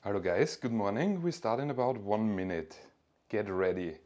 Hello guys, good morning. We start in about 1 minute. Get ready.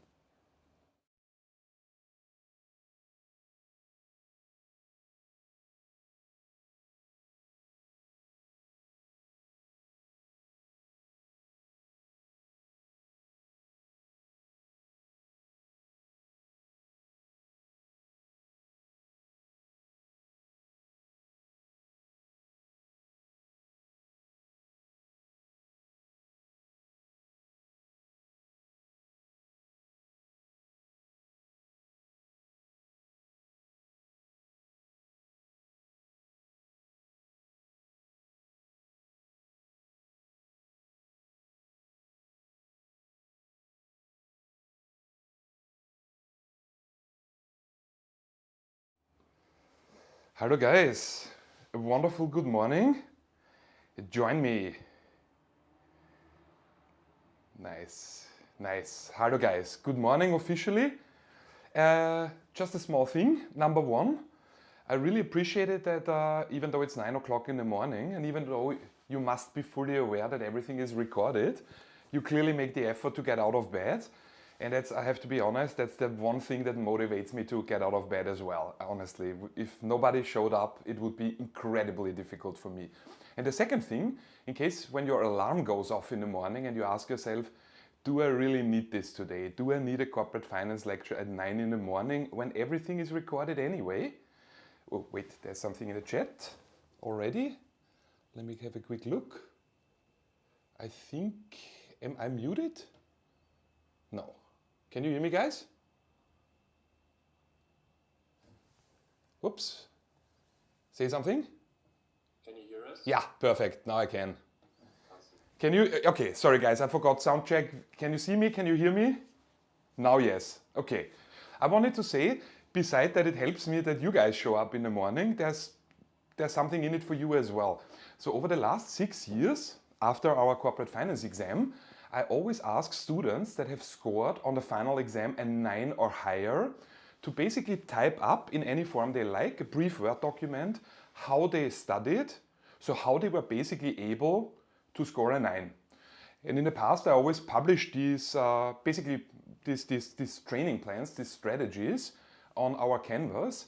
Hello guys, a wonderful good morning. Join me. Nice. Hello guys, good morning officially. Just a small thing. Number one, I really appreciate it that even though it's 9 o'clock in the morning and even though you must be fully aware that everything is recorded, you clearly make the effort to get out of bed. And that's, I have to be honest, that's the one thing that motivates me to get out of bed as well, honestly. If nobody showed up, it would be incredibly difficult for me. And the second thing, in case when your alarm goes off in the morning and you ask yourself, do I really need this today? Do I need a corporate finance lecture at 9 in the morning when everything is recorded anyway? Oh, wait, there's something in the chat already. Let me have a quick look. I think, am I muted? No. Can you hear me, guys? Whoops. Say something? Can you hear us? Yeah, perfect. Now I can. Can you? Okay, sorry guys, I forgot sound check. Can you see me? Can you hear me? Now yes. Okay. I wanted to say, besides that it helps me that you guys show up in the morning, there's something in it for you as well. So over the last 6 years, after our corporate finance exam, I always ask students that have scored on the final exam a 9 or higher to basically type up in any form they like, a brief Word document, how they studied, so how they were basically able to score a 9. And in the past I always published these, these training plans, these strategies on our canvas.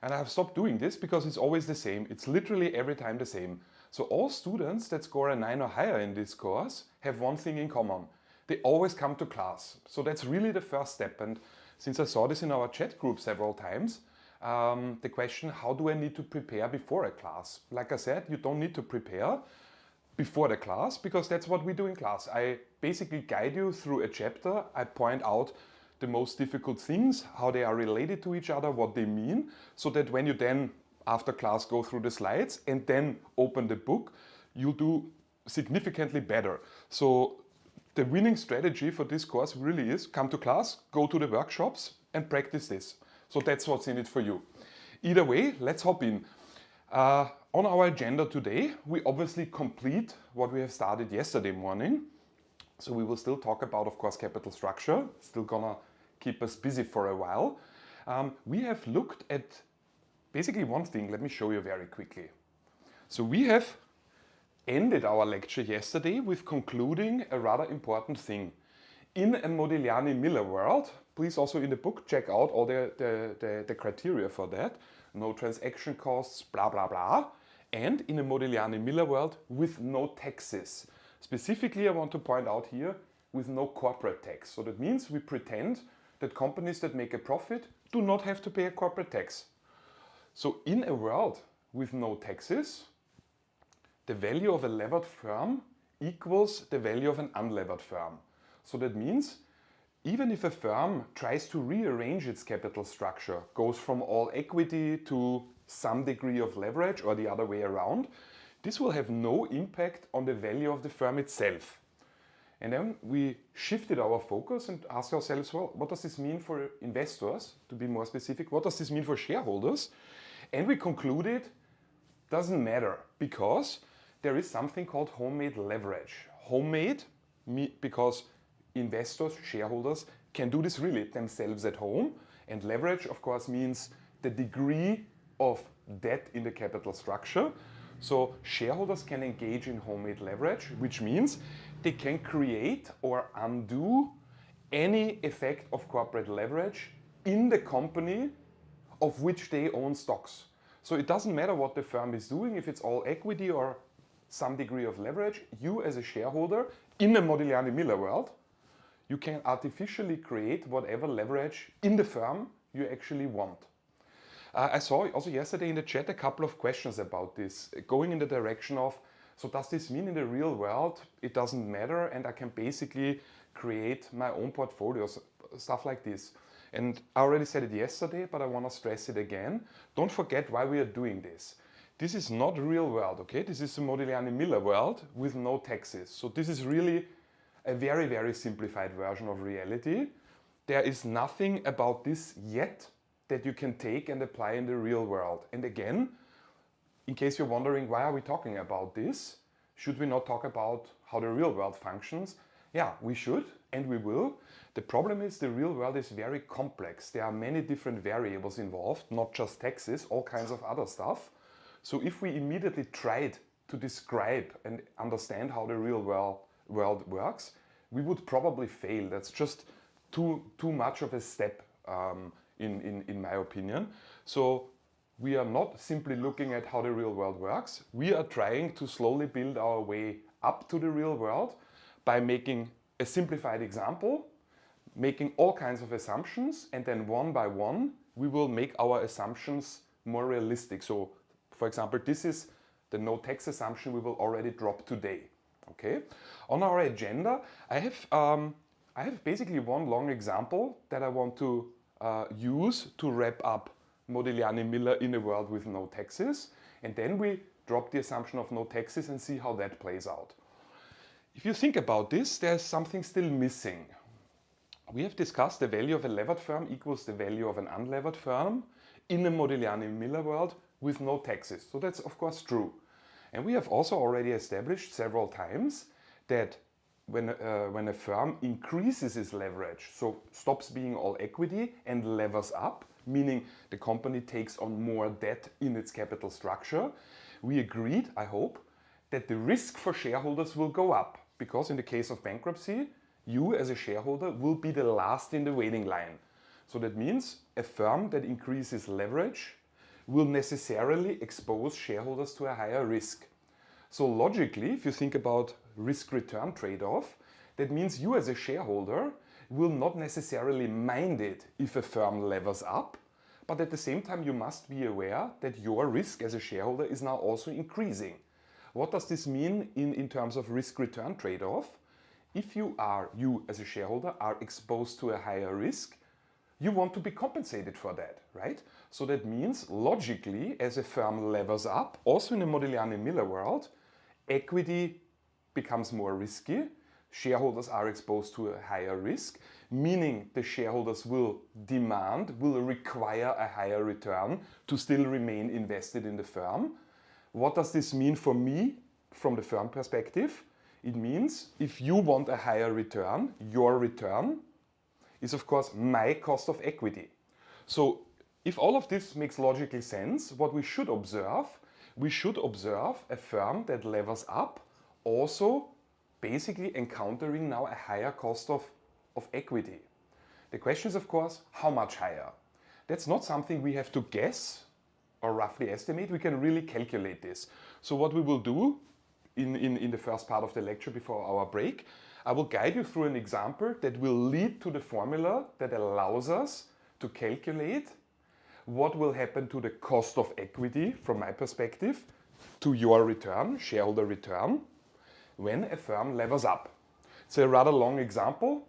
And I have stopped doing this because it's always the same. It's literally every time the same. So all students that score a 9 or higher in this course have one thing in common. They always come to class. So that's really the first step. And since I saw this in our chat group several times, the question, how do I need to prepare before a class? Like I said, you don't need to prepare before the class because that's what we do in class. I basically guide you through a chapter. I point out the most difficult things, how they are related to each other, what they mean, so that when you then after class go through the slides and then open the book, you'll do significantly better. So the winning strategy for this course really is come to class, go to the workshops and practice this. So that's what's in it for you. Either way, let's hop in. On our agenda today, we obviously complete what we have started yesterday morning. So we will still talk about, of course, capital structure, still gonna keep us busy for a while. We have looked at basically one thing. Let me show you very quickly. So we have ended our lecture yesterday with concluding a rather important thing. In a Modigliani-Miller world, please also in the book check out all the criteria for that. No transaction costs, blah, blah, blah. And in a Modigliani-Miller world with no taxes. Specifically, I want to point out here, with no corporate tax. So that means we pretend that companies that make a profit do not have to pay a corporate tax. So in a world with no taxes, the value of a levered firm equals the value of an unlevered firm. So that means even if a firm tries to rearrange its capital structure, goes from all equity to some degree of leverage or the other way around, this will have no impact on the value of the firm itself. And then we shifted our focus and asked ourselves, well, what does this mean for investors? To be more specific, what does this mean for shareholders? And we concluded, doesn't matter, because there is something called homemade leverage. Homemade, because investors, shareholders, can do this really themselves at home. And leverage, of course, means the degree of debt in the capital structure. So shareholders can engage in homemade leverage, which means they can create or undo any effect of corporate leverage in the company of which they own stocks. So it doesn't matter what the firm is doing, if it's all equity or some degree of leverage, you as a shareholder in a Modigliani-Miller world, you can artificially create whatever leverage in the firm you actually want. I saw also yesterday in the chat a couple of questions about this, going in the direction of, so does this mean in the real world it doesn't matter and I can basically create my own portfolios, stuff like this. And I already said it yesterday, but I want to stress it again. Don't forget why we are doing this. This is not real world, okay? This is the Modigliani-Miller world with no taxes. So this is really a very, very simplified version of reality. There is nothing about this yet that you can take and apply in the real world. And again, in case you're wondering why are we talking about this, should we not talk about how the real world functions? Yeah, we should and we will. The problem is the real world is very complex. There are many different variables involved, not just taxes, all kinds of other stuff. So if we immediately tried to describe and understand how the real world works, we would probably fail. That's just too much of a step in my opinion. So we are not simply looking at how the real world works. We are trying to slowly build our way up to the real world by making a simplified example, making all kinds of assumptions, and then one by one we will make our assumptions more realistic. So for example, this is the no tax assumption we will already drop today. Okay. On our agenda, I have basically one long example that I want to use to wrap up Modigliani-Miller in a world with no taxes, and then we drop the assumption of no taxes and see how that plays out. If you think about this, there's something still missing. We have discussed the value of a levered firm equals the value of an unlevered firm in a Modigliani-Miller world with no taxes. So that's of course true. And we have also already established several times that when a firm increases its leverage, so stops being all equity and levers up, meaning the company takes on more debt in its capital structure, we agreed, I hope, that the risk for shareholders will go up, because in the case of bankruptcy, you as a shareholder will be the last in the waiting line. So that means a firm that increases leverage will necessarily expose shareholders to a higher risk. So logically, if you think about risk-return trade-off, that means you as a shareholder will not necessarily mind it if a firm levers up, but at the same time you must be aware that your risk as a shareholder is now also increasing. What does this mean in terms of risk-return trade-off? If you as a shareholder are exposed to a higher risk, you want to be compensated for that, right? So that means logically, as a firm levers up, also in the Modigliani-Miller world, equity becomes more risky, shareholders are exposed to a higher risk, meaning the shareholders will require a higher return to still remain invested in the firm. What does this mean for me from the firm perspective? It means if you want a higher return, your return is of course my cost of equity. So if all of this makes logical sense, what we should observe a firm that levers up, also basically encountering now a higher cost of equity. The question is of course, how much higher? That's not something we have to guess or roughly estimate, we can really calculate this. So what we will do in the first part of the lecture before our break, I will guide you through an example that will lead to the formula that allows us to calculate what will happen to the cost of equity from my perspective to your return, shareholder return, when a firm levers up. It's a rather long example.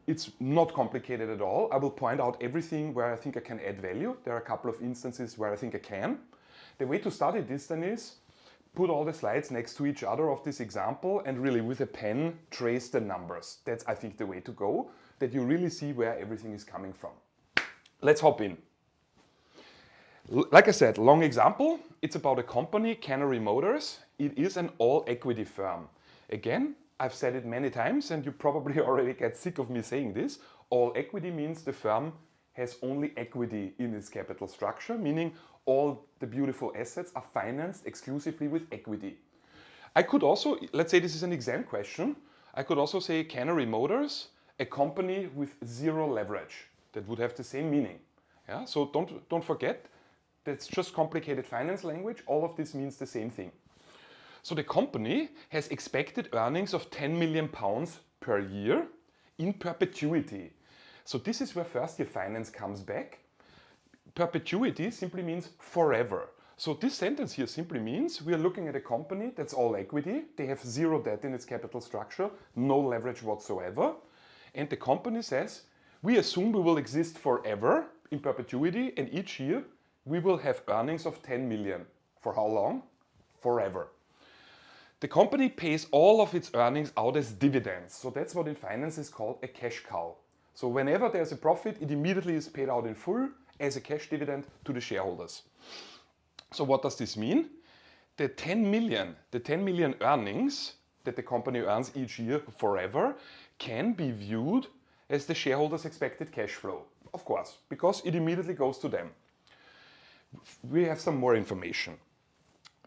It's not complicated at all. I will point out everything where I think I can add value. There are a couple of instances where I think I can. The way to study this then is put all the slides next to each other of this example and really with a pen trace the numbers. That's I think the way to go, that you really see where everything is coming from. Let's hop in. Like I said, long example. It's about a company, Canary Motors. It is an all equity firm. Again, I've said it many times and you probably already get sick of me saying this. All equity means the firm has only equity in its capital structure, meaning all the beautiful assets are financed exclusively with equity. I could also, let's say this is an exam question, I could also say Canary Motors, a company with zero leverage. That would have the same meaning. Yeah? So don't forget, that's just complicated finance language. All of this means the same thing. So the company has expected earnings of 10 million pounds per year in perpetuity. So this is where first year finance comes back. Perpetuity simply means forever. So this sentence here simply means we are looking at a company that's all equity. They have zero debt in its capital structure, no leverage whatsoever. And the company says, we assume we will exist forever in perpetuity, and each year we will have earnings of 10 million. For how long? Forever. The company pays all of its earnings out as dividends. So that's what in finance is called a cash cow. So whenever there's a profit, it immediately is paid out in full as a cash dividend to the shareholders. So what does this mean? The 10 million earnings that the company earns each year forever can be viewed as the shareholders' expected cash flow. Of course, because it immediately goes to them. We have some more information.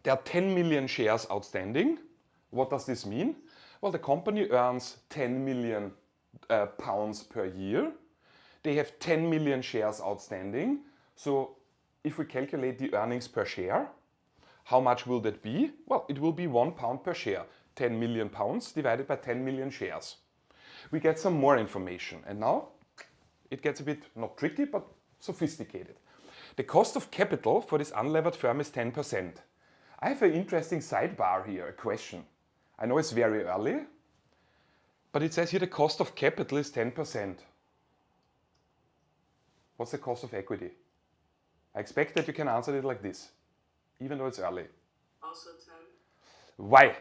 There are 10 million shares outstanding. What does this mean? Well, the company earns 10 million pounds per year. They have 10 million shares outstanding. So if we calculate the earnings per share, how much will that be? Well, it will be £1 per share. 10 million pounds divided by 10 million shares. We get some more information. And now it gets a bit, not tricky, but sophisticated. The cost of capital for this unlevered firm is 10%. I have an interesting sidebar here, a question. I know it's very early, but it says here the cost of capital is 10%. What's the cost of equity? I expect that you can answer it like this, even though it's early. Also 10. Why?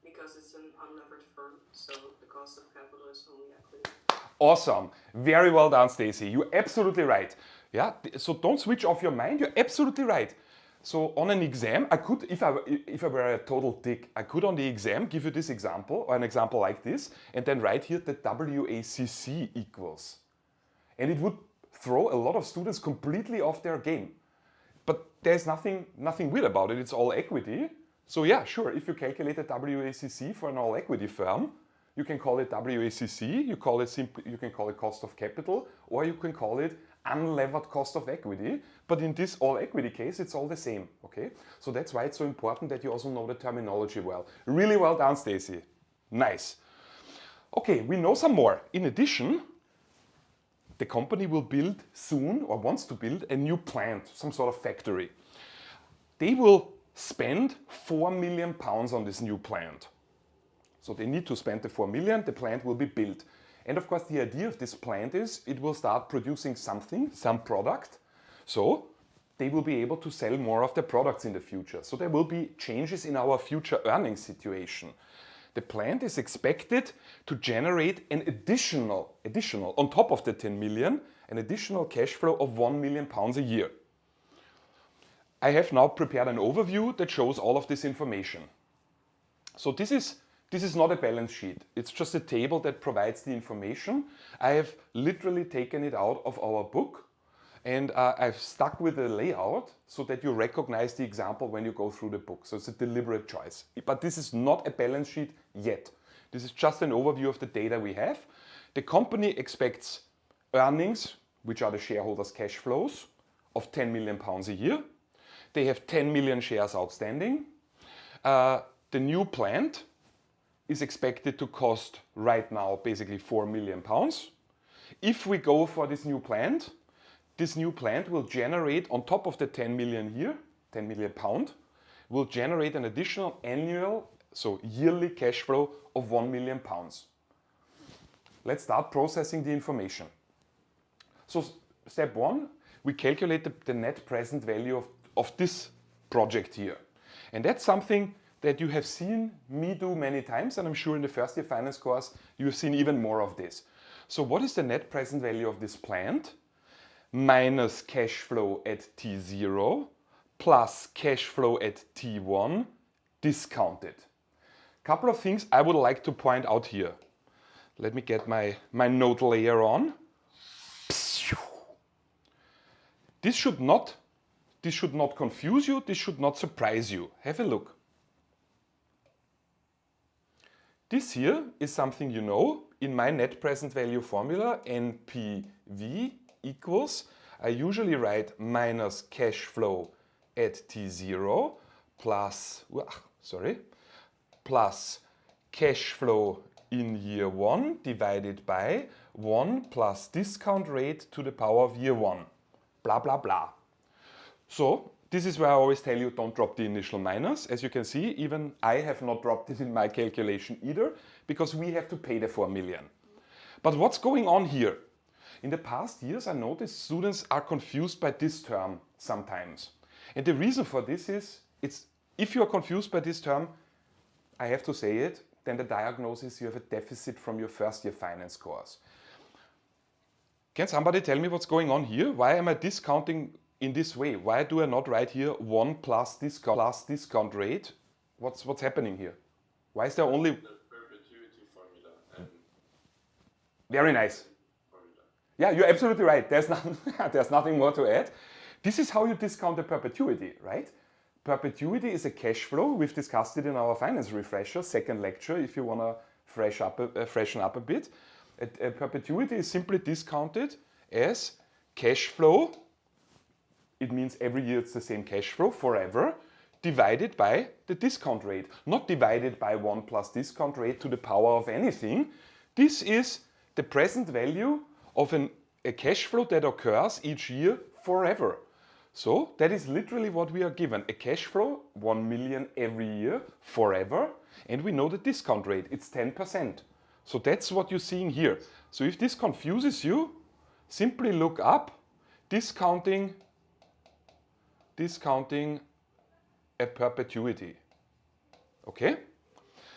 Because it's an unlevered firm, so the cost of capital is only equity. Awesome. Very well done, Stacy. You're absolutely right. Yeah. So don't switch off your mind. You're absolutely right. So on an exam, I could, if I were a total dick, I could on the exam give you this example, or an example like this, and then write here that WACC equals. And it would throw a lot of students completely off their game. But there's nothing weird about it. It's all equity. So yeah, sure, if you calculate a WACC for an all equity firm, you can call it WACC, you can call it cost of capital, or you can call it unlevered cost of equity. But in this all equity case, it's all the same, okay? So that's why it's so important that you also know the terminology well. Really well done, Stacy. Nice. Okay, we know some more. In addition, the company will build soon, or wants to build, a new plant, some sort of factory. They will spend 4 million pounds on this new plant. So they need to spend the 4 million, the plant will be built. And of course the idea of this plant is it will start producing something, some product. So they will be able to sell more of their products in the future. So there will be changes in our future earnings situation. The plant is expected to generate an additional, on top of the 10 million, an additional cash flow of 1 million pounds a year. I have now prepared an overview that shows all of this information. So this is not a balance sheet. It's just a table that provides the information. I have literally taken it out of our book, and I've stuck with the layout so that you recognize the example when you go through the book. So it's a deliberate choice. But this is not a balance sheet yet. This is just an overview of the data we have. The company expects earnings, which are the shareholders' cash flows, of 10 million pounds a year. They have 10 million shares outstanding. The new plant is expected to cost right now basically 4 million pounds. If we go for this new plant will generate, on top of the 10 million here, 10 million pound, will generate an additional annual, so yearly cash flow of 1 million pounds. Let's start processing the information. So step one, we calculate the net present value of this project here. And that's something that you have seen me do many times, and I'm sure in the first year finance course you have seen even more of this. So what is the net present value of this plant? Minus cash flow at T0 plus cash flow at T1 discounted. Couple of things I would like to point out here. Let me get my note layer on. This should not this should not confuse you, this should not surprise you. Have a look. This here is something you know. In my net present value formula, NPV equals, I usually write minus cash flow at T0 plus, plus cash flow in year 1 divided by 1 plus discount rate to the power of year 1. Blah, blah, blah. So this is where I always tell you don't drop the initial minus. As you can see, even I have not dropped it in my calculation either, because we have to pay the 4 million. But what's going on here? In the past years, I noticed students are confused by this term sometimes. And the reason for this is, if you are confused by this term, I have to say it, then the diagnosis, you have a deficit from your first year finance course. Can somebody tell me what's going on here? Why am I discounting in this way? Why do I not write here 1 plus discount rate? What's happening here? Why is there only... The perpetuity formula. And very nice. formula. Yeah, you're absolutely right. There's nothing more to add. This is how you discount the perpetuity, right? Perpetuity is a cash flow. We've discussed it in our finance refresher, second lecture, if you want to freshen up a bit. A perpetuity is simply discounted as cash flow. It means every year it's the same cash flow forever, divided by the discount rate. Not divided by 1 plus discount rate to the power of anything. This is the present value of a cash flow that occurs each year forever. So that is literally what we are given. A cash flow, 1 million every year, forever. And we know the discount rate, it's 10%. So that's what you're seeing here. So if this confuses you, simply look up discounting a perpetuity. Okay?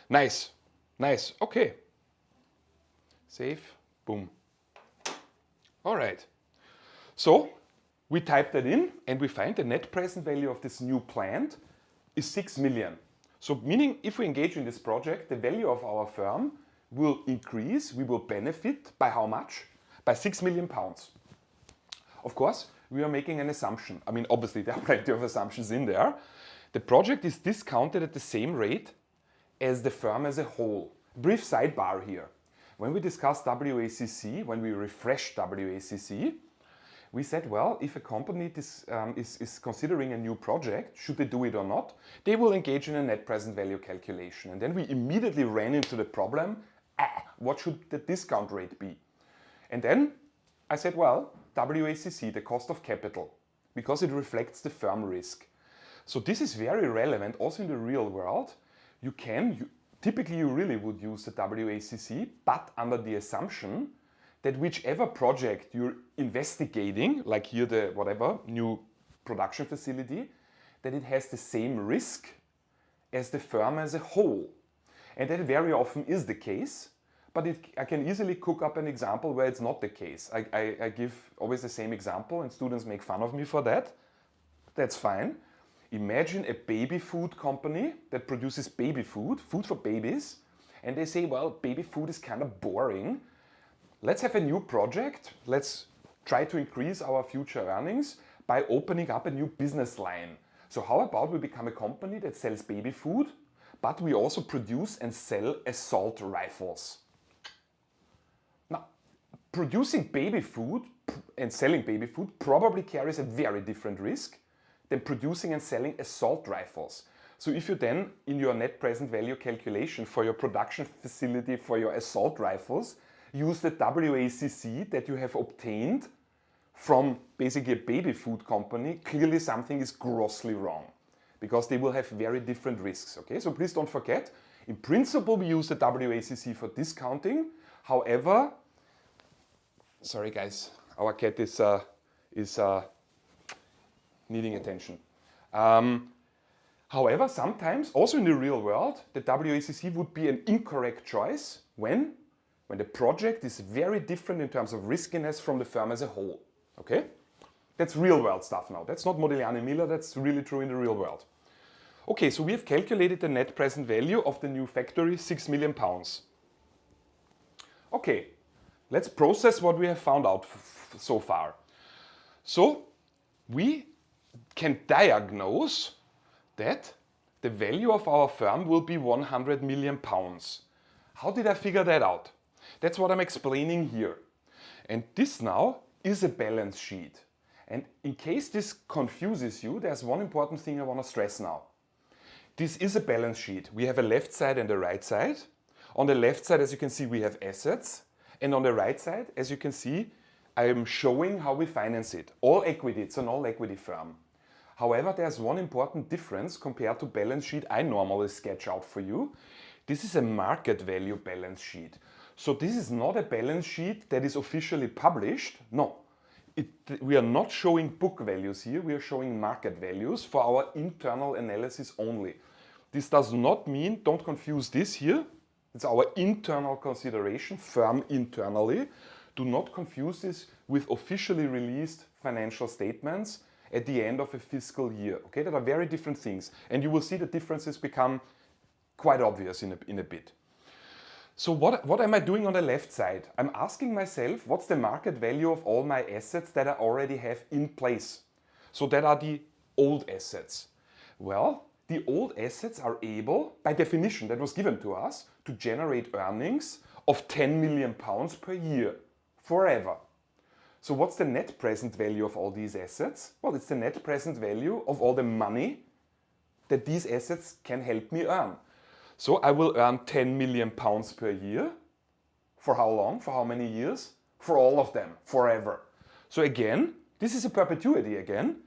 Nice, nice, okay. Save, boom. All right. So we type that in and we find the net present value of this new plant is 6 million. So meaning if we engage in this project, the value of our firm will increase, we will benefit by how much? By 6 million pounds. Of course, we are making an assumption. I mean, obviously there are plenty of assumptions in there. The project is discounted at the same rate as the firm as a whole. Brief sidebar here. When we discussed WACC, when we refreshed WACC, we said, well, if a company is considering a new project, should they do it or not, they will engage in a net present value calculation. And then we immediately ran into the problem, what should the discount rate be? And then I said, well, WACC, the cost of capital, because it reflects the firm risk. So this is very relevant also in the real world. Typically you really would use the WACC, but under the assumption that whichever project you're investigating, like here the new production facility, that it has the same risk as the firm as a whole. And that very often is the case, but I can easily cook up an example where it's not the case. I give always the same example and students make fun of me for that. That's fine. Imagine a baby food company that produces baby food for babies, and they say, well, baby food is kind of boring. Let's have a new project. Let's try to increase our future earnings by opening up a new business line. So how about we become a company that sells baby food, but we also produce and sell assault rifles? Now, producing baby food and selling baby food probably carries a very different risk than producing and selling assault rifles. So if you then, in your net present value calculation for your production facility for your assault rifles, use the WACC that you have obtained from basically a baby food company, clearly something is grossly wrong because they will have very different risks. Okay, so please don't forget, in principle we use the WACC for discounting. However, sorry guys, our cat is needing attention. However, sometimes, also in the real world, the WACC would be an incorrect choice when the project is very different in terms of riskiness from the firm as a whole. Okay? That's real world stuff now. That's not Modigliani Miller, that's really true in the real world. Okay, so we have calculated the net present value of the new factory, 6 million pounds. Okay, let's process what we have found out so far. So we can diagnose that the value of our firm will be 100 million pounds. How did I figure that out? That's what I'm explaining here. And this now is a balance sheet. And in case this confuses you, there's one important thing I want to stress now. This is a balance sheet. We have a left side and a right side. On the left side, as you can see, we have assets. And on the right side, as you can see, I am showing how we finance it. All equity, it's an all equity firm. However, there's one important difference compared to balance sheet I normally sketch out for you. This is a market value balance sheet. So this is not a balance sheet that is officially published. No, we are not showing book values here. We are showing market values for our internal analysis only. This does not mean, don't confuse this here. It's our internal consideration, firm internally. Do not confuse this with officially released financial statements at the end of a fiscal year. Okay, that are very different things. And you will see the differences become quite obvious in a bit. So what am I doing on the left side? I'm asking myself, what's the market value of all my assets that I already have in place? So that are the old assets. Well, the old assets are able, by definition that was given to us, to generate earnings of 10 million pounds per year, forever. So what's the net present value of all these assets? Well, it's the net present value of all the money that these assets can help me earn. So I will earn 10 million pounds per year. For how long? For how many years? For all of them, forever. So again, this is a perpetuity again.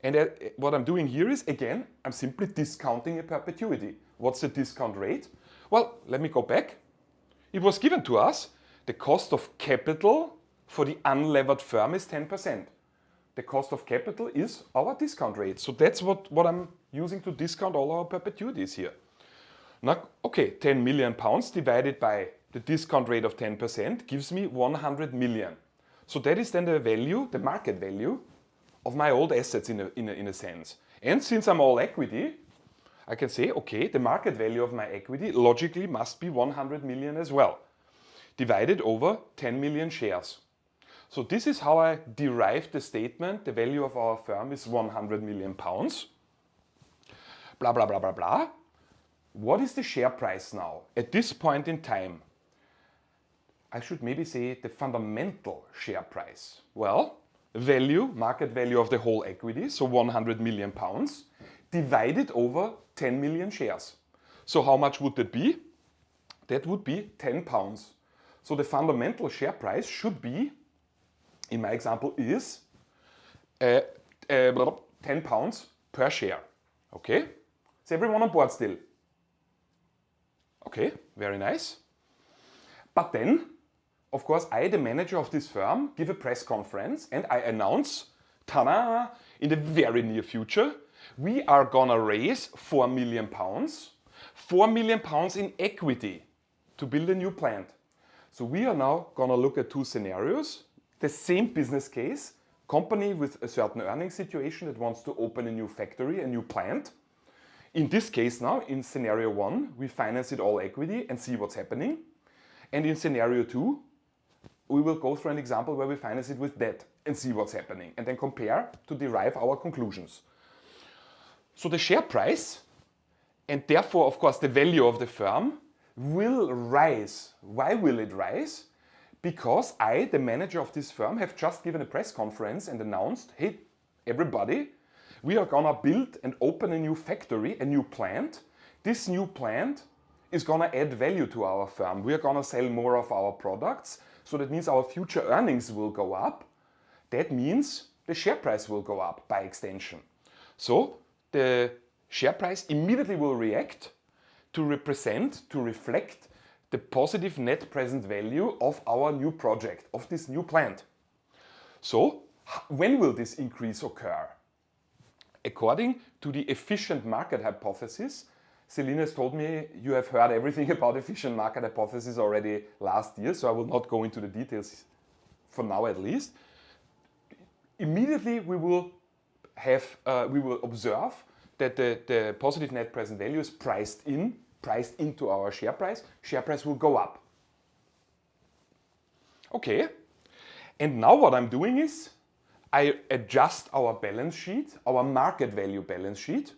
And what I'm doing here is, again, I'm simply discounting a perpetuity. What's the discount rate? Well, let me go back. It was given to us, the cost of capital for the unlevered firm is 10%. The cost of capital is our discount rate. So that's what I'm using to discount all our perpetuities here. Now, okay, 10 million pounds divided by the discount rate of 10% gives me 100 million. So that is then the value, the market value of my old assets in a sense. And since I'm all equity, I can say, okay, the market value of my equity logically must be 100 million as well, divided over 10 million shares. So this is how I derived the statement, the value of our firm is 100 million pounds. Blah, blah, blah, blah, blah. What is the share price now at this point in time? I should maybe say the fundamental share price. Well, value, market value of the whole equity, so 100 million pounds, divided over 10 million shares. So how much would that be? That would be 10 pounds. So the fundamental share price should be, in my example, is 10 pounds per share. Okay? Is everyone on board still? Okay, very nice. But then, of course, I, the manager of this firm, give a press conference and I announce, ta-da, in the very near future, we are gonna raise 4 million pounds, 4 million pounds in equity to build a new plant. So we are now gonna look at two scenarios, the same business case, company with a certain earning situation that wants to open a new factory, a new plant. In this case now, in scenario 1, we finance it all equity and see what's happening. And in scenario 2, we will go through an example where we finance it with debt and see what's happening and then compare to derive our conclusions. So the share price and therefore, of course, the value of the firm will rise. Why will it rise? Because I, the manager of this firm, have just given a press conference and announced, hey, everybody, we are gonna build and open a new factory, a new plant. This new plant is gonna add value to our firm. We are gonna sell more of our products. So that means our future earnings will go up. That means the share price will go up by extension. So the share price immediately will react to reflect the positive net present value of our new project, of this new plant. So when will this increase occur? According to the efficient market hypothesis, Celine has told me you have heard everything about efficient market hypothesis already last year, so I will not go into the details for now at least. Immediately we will observe that the positive net present value is priced into our share price. Share price will go up. Okay, and now what I'm doing is I adjust our balance sheet, our market value balance sheet,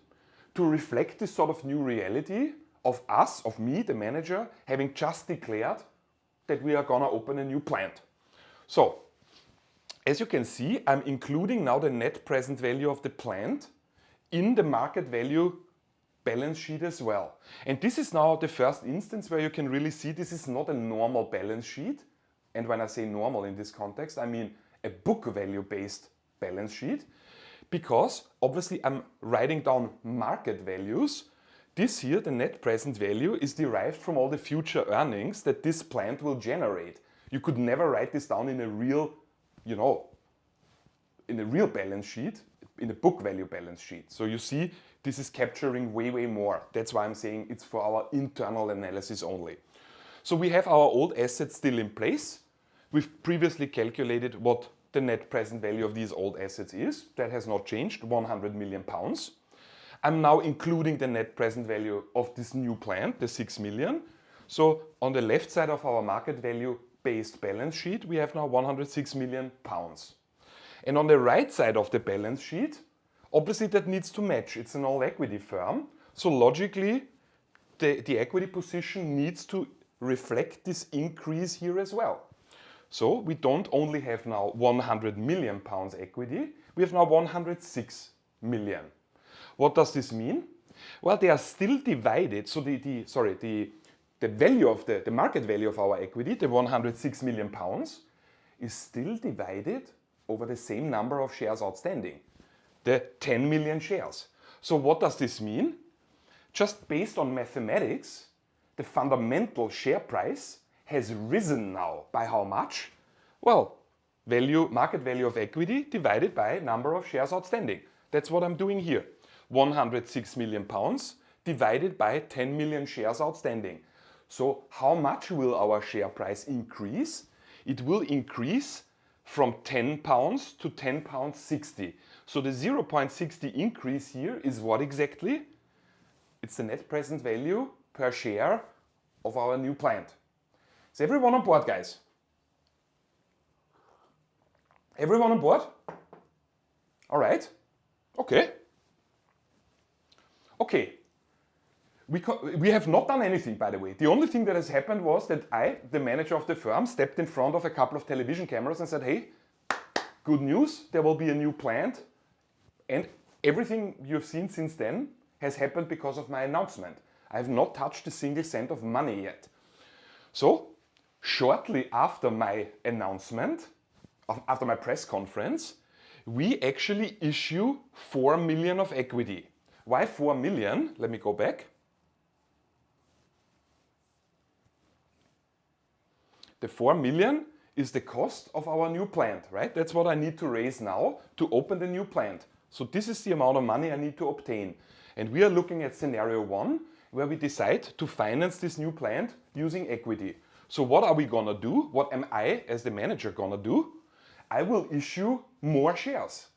to reflect this sort of new reality of us, of me, the manager, having just declared that we are gonna open a new plant. So, as you can see, I'm including now the net present value of the plant in the market value balance sheet as well. And this is now the first instance where you can really see this is not a normal balance sheet. And when I say normal in this context, I mean a book value based balance sheet, because obviously I'm writing down market values. This here, the net present value, is derived from all the future earnings that this plant will generate. You could never write this down in a real, in a real balance sheet, in a book value balance sheet. So you see, this is capturing way, way more. That's why I'm saying it's for our internal analysis only. So we have our old assets still in place. We've previously calculated what the net present value of these old assets is. That has not changed, 100 million pounds. I'm now including the net present value of this new plant, the 6 million. So on the left side of our market value based balance sheet, we have now 106 million pounds. And on the right side of the balance sheet, obviously that needs to match. It's an all equity firm. So logically, the equity position needs to reflect this increase here as well. So we don't only have now 100 million pounds equity, we have now 106 million. What does this mean? Well, they are still divided. So the value of the market value of our equity, the 106 million pounds, is still divided over the same number of shares outstanding, the 10 million shares. So what does this mean? Just based on mathematics, the fundamental share price has risen now by how much? Well, market value of equity divided by number of shares outstanding. That's what I'm doing here. 106 million pounds divided by 10 million shares outstanding. So how much will our share price increase? It will increase from 10 pounds to 10 pounds 60. So the 0.60 increase here is what exactly? It's the net present value per share of our new plant. Is everyone on board, guys? Everyone on board? All right. Okay. Okay. We have not done anything, by the way. The only thing that has happened was that I, the manager of the firm, stepped in front of a couple of television cameras and said, hey, good news, there will be a new plant. And everything you've seen since then has happened because of my announcement. I have not touched a single cent of money yet. So, shortly after my announcement, after my press conference, we actually issue 4 million of equity. Why 4 million? Let me go back. The 4 million is the cost of our new plant, right? That's what I need to raise now to open the new plant. So this is the amount of money I need to obtain. And we are looking at scenario 1, where we decide to finance this new plant using equity. So what are we gonna do? What am I, as the manager, gonna do? I will issue more shares.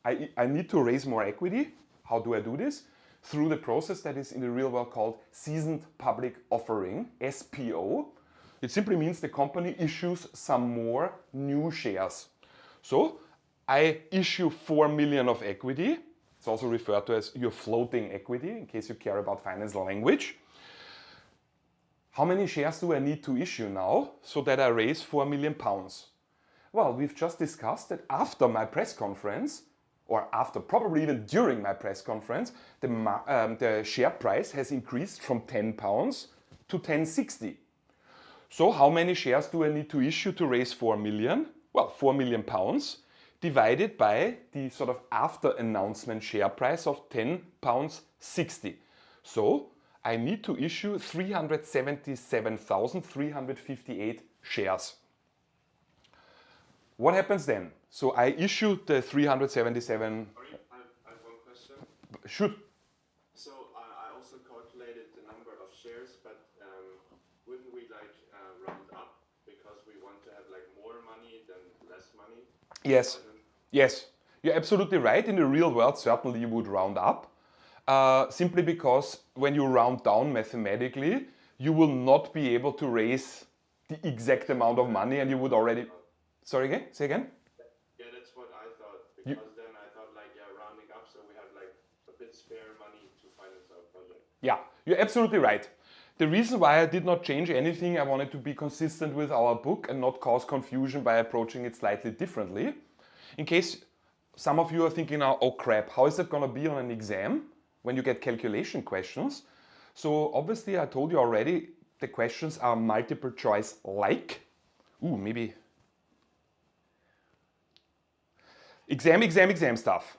I need to raise more equity. How do I do this? Through the process that is in the real world called seasoned public offering, SPO. It simply means the company issues some more new shares. So I issue 4 million of equity. It's also referred to as your floating equity, in case you care about financial language. How many shares do I need to issue now so that I raise 4 million pounds? Well, we've just discussed that after my press conference, or after, probably even during my press conference, the share price has increased from 10 pounds to 10.60. So how many shares do I need to issue to raise 4 million? Well, 4 million pounds divided by the sort of after announcement share price of 10 pounds 60. So I need to issue 377,358 shares. What happens then? So I issued the 377. Sorry, I have one question. Shoot. So I also calculated the number of shares, but wouldn't we round up because we want to have more money than less money? Yes. Yes. You're absolutely right. In the real world, certainly you would round up. Simply because when you round down mathematically, you will not be able to raise the exact amount of money, and you would already... Sorry again? Say again? Yeah, that's what I You're absolutely right. The reason why I did not change anything, I wanted to be consistent with our book and not cause confusion by approaching it slightly differently. In case some of you are thinking now, oh crap, how is that going to be on an exam when you get calculation questions? So obviously I told you already, the questions are multiple choice like. Maybe. Exam stuff.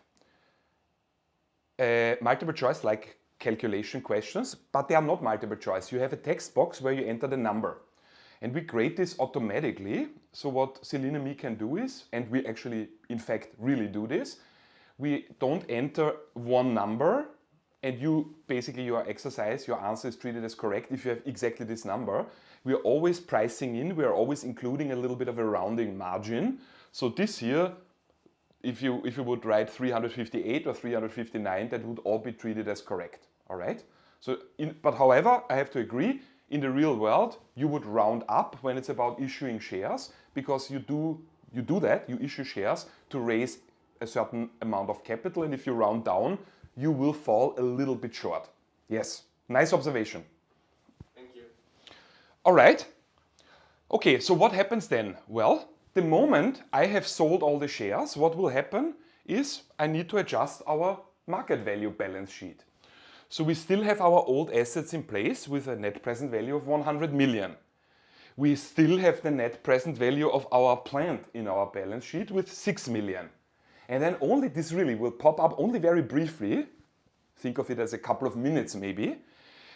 Multiple choice like calculation questions, but they are not multiple choice. You have a text box where you enter the number. And we grade this automatically. So what Celine and me can do is, and we actually in fact really do this, we don't enter one number and your exercise, your answer is treated as correct if you have exactly this number. We are always pricing in, we are always including a little bit of a rounding margin. So this here, if you would write 358 or 359, that would all be treated as correct. All right. But however, I have to agree, in the real world, you would round up when it's about issuing shares, because you do that, you issue shares to raise a certain amount of capital, and if you round down, you will fall a little bit short. Yes, nice observation. Thank you. All right. Okay, so what happens then? Well, the moment I have sold all the shares, what will happen is I need to adjust our market value balance sheet. So we still have our old assets in place with a net present value of 100 million. We still have the net present value of our plant in our balance sheet with 6 million. And then only this really will pop up only very briefly, think of it as a couple of minutes maybe,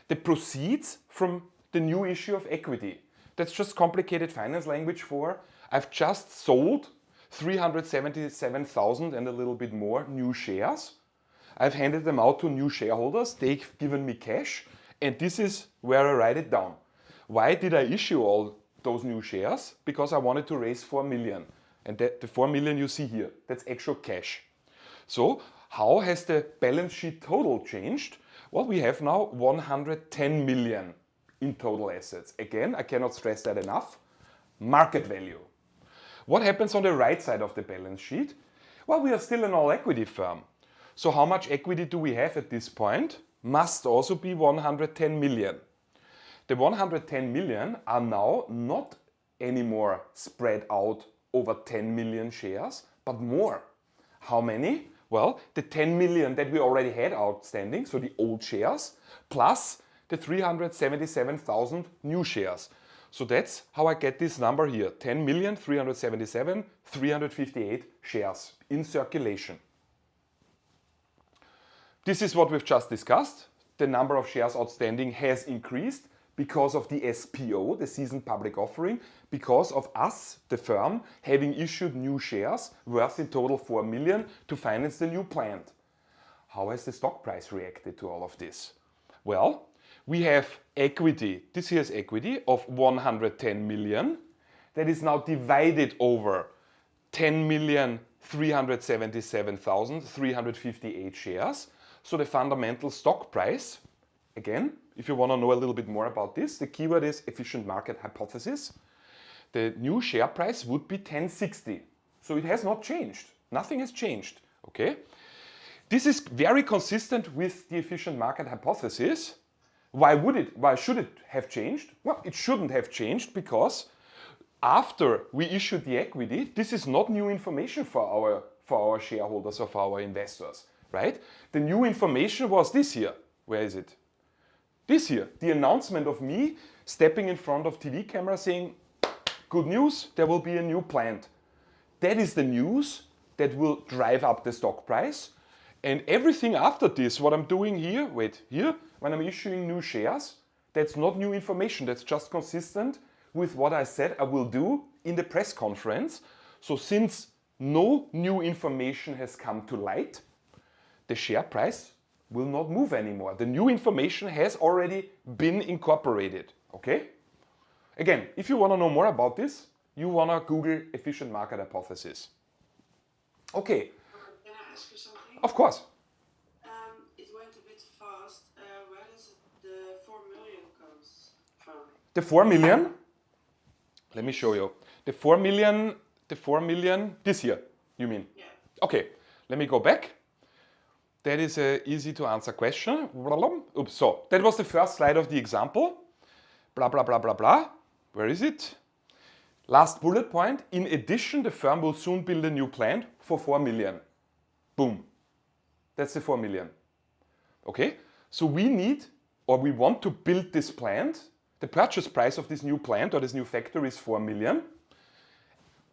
the proceeds from the new issue of equity. That's just complicated finance language for I've just sold 377,000 and a little bit more new shares. I've handed them out to new shareholders. They've given me cash, and this is where I write it down. Why did I issue all those new shares? Because I wanted to raise 4 million. And the 4 million you see here, that's actual cash. So how has the balance sheet total changed? Well, we have now 110 million in total assets. Again, I cannot stress that enough. Market value. What happens on the right side of the balance sheet? Well, we are still an all-equity firm. So how much equity do we have at this point? Must also be 110 million. The 110 million are now not anymore spread out over 10 million shares, but more. How many? Well, the 10 million that we already had outstanding, so the old shares, plus the 377,000 new shares. So that's how I get this number here, 10,377,358 shares in circulation. This is what we've just discussed. The number of shares outstanding has increased because of the SPO, the seasoned public offering, because of us, the firm, having issued new shares worth in total 4 million to finance the new plant. How has the stock price reacted to all of this? Well, we have equity, this here is equity of 110 million, that is now divided over 10,377,358 shares. So the fundamental stock price, again, if you want to know a little bit more about this, the keyword is efficient market hypothesis. The new share price would be 1060. So it has not changed. Nothing has changed. Okay? This is very consistent with the efficient market hypothesis. Why should it have changed? Well, it shouldn't have changed because after we issued the equity, this is not new information for our shareholders or for our investors, right? The new information was this here. Where is it? This here, the announcement of me stepping in front of TV camera saying, good news, there will be a new plant. That is the news that will drive up the stock price. And everything after this, what I'm doing here, when I'm issuing new shares, that's not new information. That's just consistent with what I said I will do in the press conference. So since no new information has come to light, the share price will not move anymore. The new information has already been incorporated, okay? Again, if you want to know more about this, you want to Google efficient market hypothesis. Okay. Can I ask you something? Of course. It went a bit fast. Where does the 4 million comes from? The 4 million, let me show you. The 4 million this year, you mean? Yeah. Okay, let me go back. that is an easy to answer question. Oops, so that was the first slide of the example. Blah, blah, blah, blah, blah. Where is it? Last bullet point. In addition, the firm will soon build a new plant for 4 million. Boom. That's the 4 million. Okay? So we need, or we want to build this plant. The purchase price of this new plant or this new factory is 4 million.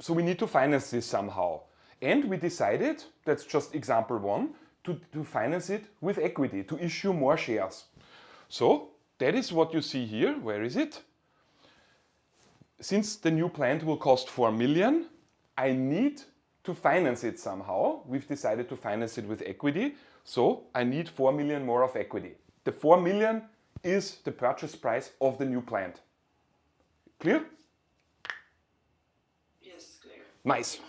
So we need to finance this somehow. And we decided, that's just example one, to finance it with equity, to issue more shares. So that is what you see here. Where is it? Since the new plant will cost 4 million, I need to finance it somehow. We've decided to finance it with equity. So I need 4 million more of equity. The 4 million is the purchase price of the new plant. Clear? Yes, clear. Nice.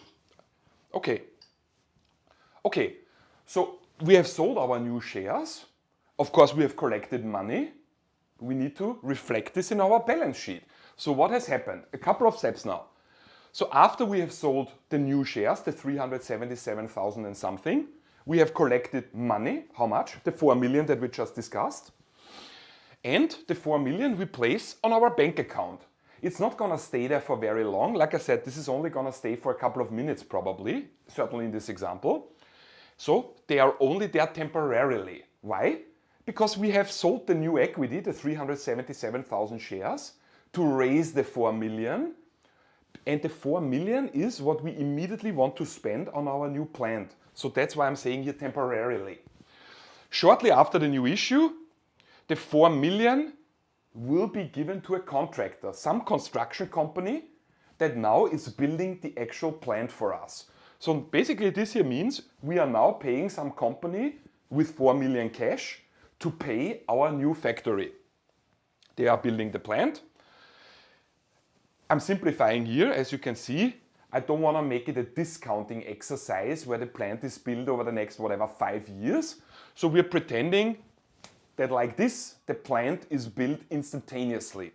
Okay. Okay, so we have sold our new shares. Of course, we have collected money. We need to reflect this in our balance sheet. So what has happened? A couple of steps now. So after we have sold the new shares, the 377,000 and something, we have collected money. How much? The 4 million that we just discussed. And the 4 million we place on our bank account. It's not gonna stay there for very long. Like I said, this is only gonna stay for a couple of minutes probably, certainly in this example. So they are only there temporarily. Why? Because we have sold the new equity, the 377,000 shares, to raise the 4 million. And the 4 million is what we immediately want to spend on our new plant. So that's why I'm saying here temporarily. Shortly after the new issue, the 4 million will be given to a contractor, some construction company that now is building the actual plant for us. So basically this here means we are now paying some company with 4 million cash to pay our new factory. They are building the plant. I'm simplifying here, as you can see. I don't want to make it a discounting exercise where the plant is built over the next, whatever, 5 years. So we're pretending that like this, the plant is built instantaneously.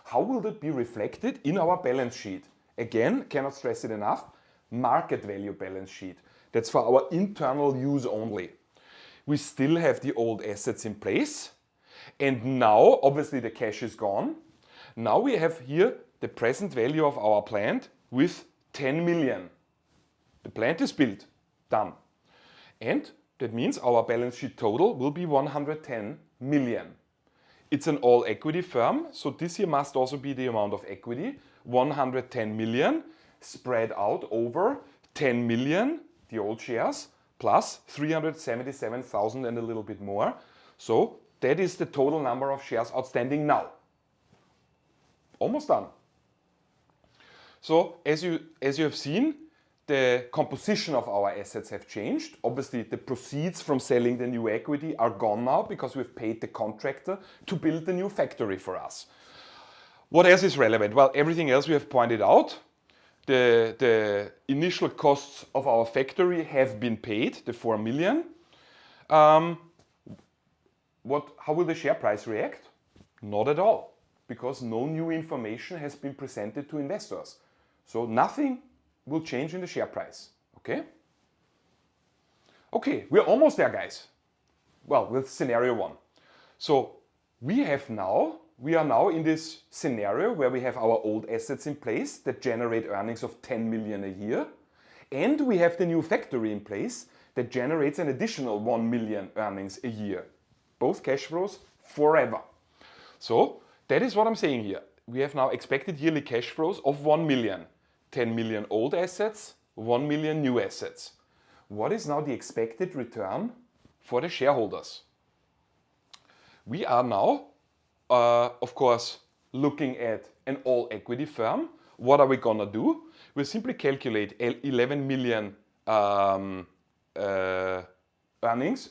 How will that be reflected in our balance sheet? Again, cannot stress it enough, market value balance sheet. That's for our internal use only. We still have the old assets in place. And now, obviously the cash is gone. Now we have here the present value of our plant with 10 million. The plant is built, done. And that means our balance sheet total will be 110 million. It's an all equity firm, so this here must also be the amount of equity, 110 million spread out over 10 million, the old shares, plus 377,000 and a little bit more. So that is the total number of shares outstanding now. Almost done. So as you have seen, the composition of our assets have changed. Obviously, the proceeds from selling the new equity are gone now because we've paid the contractor to build the new factory for us. What else is relevant? Well, everything else we have pointed out. The initial costs of our factory have been paid, the 4 million. How will the share price react? Not at all, because no new information has been presented to investors. So nothing will change in the share price, okay? Okay, we're almost there, guys. Well, with scenario one. So we are now in this scenario where we have our old assets in place that generate earnings of 10 million a year, and we have the new factory in place that generates an additional 1 million earnings a year. Both cash flows forever. So that is what I'm saying here. We have now expected yearly cash flows of 1 million. 10 million old assets, 1 million new assets. What is now the expected return for the shareholders? We are now, of course, looking at an all equity firm. What are we gonna do? We'll simply calculate 11 million earnings,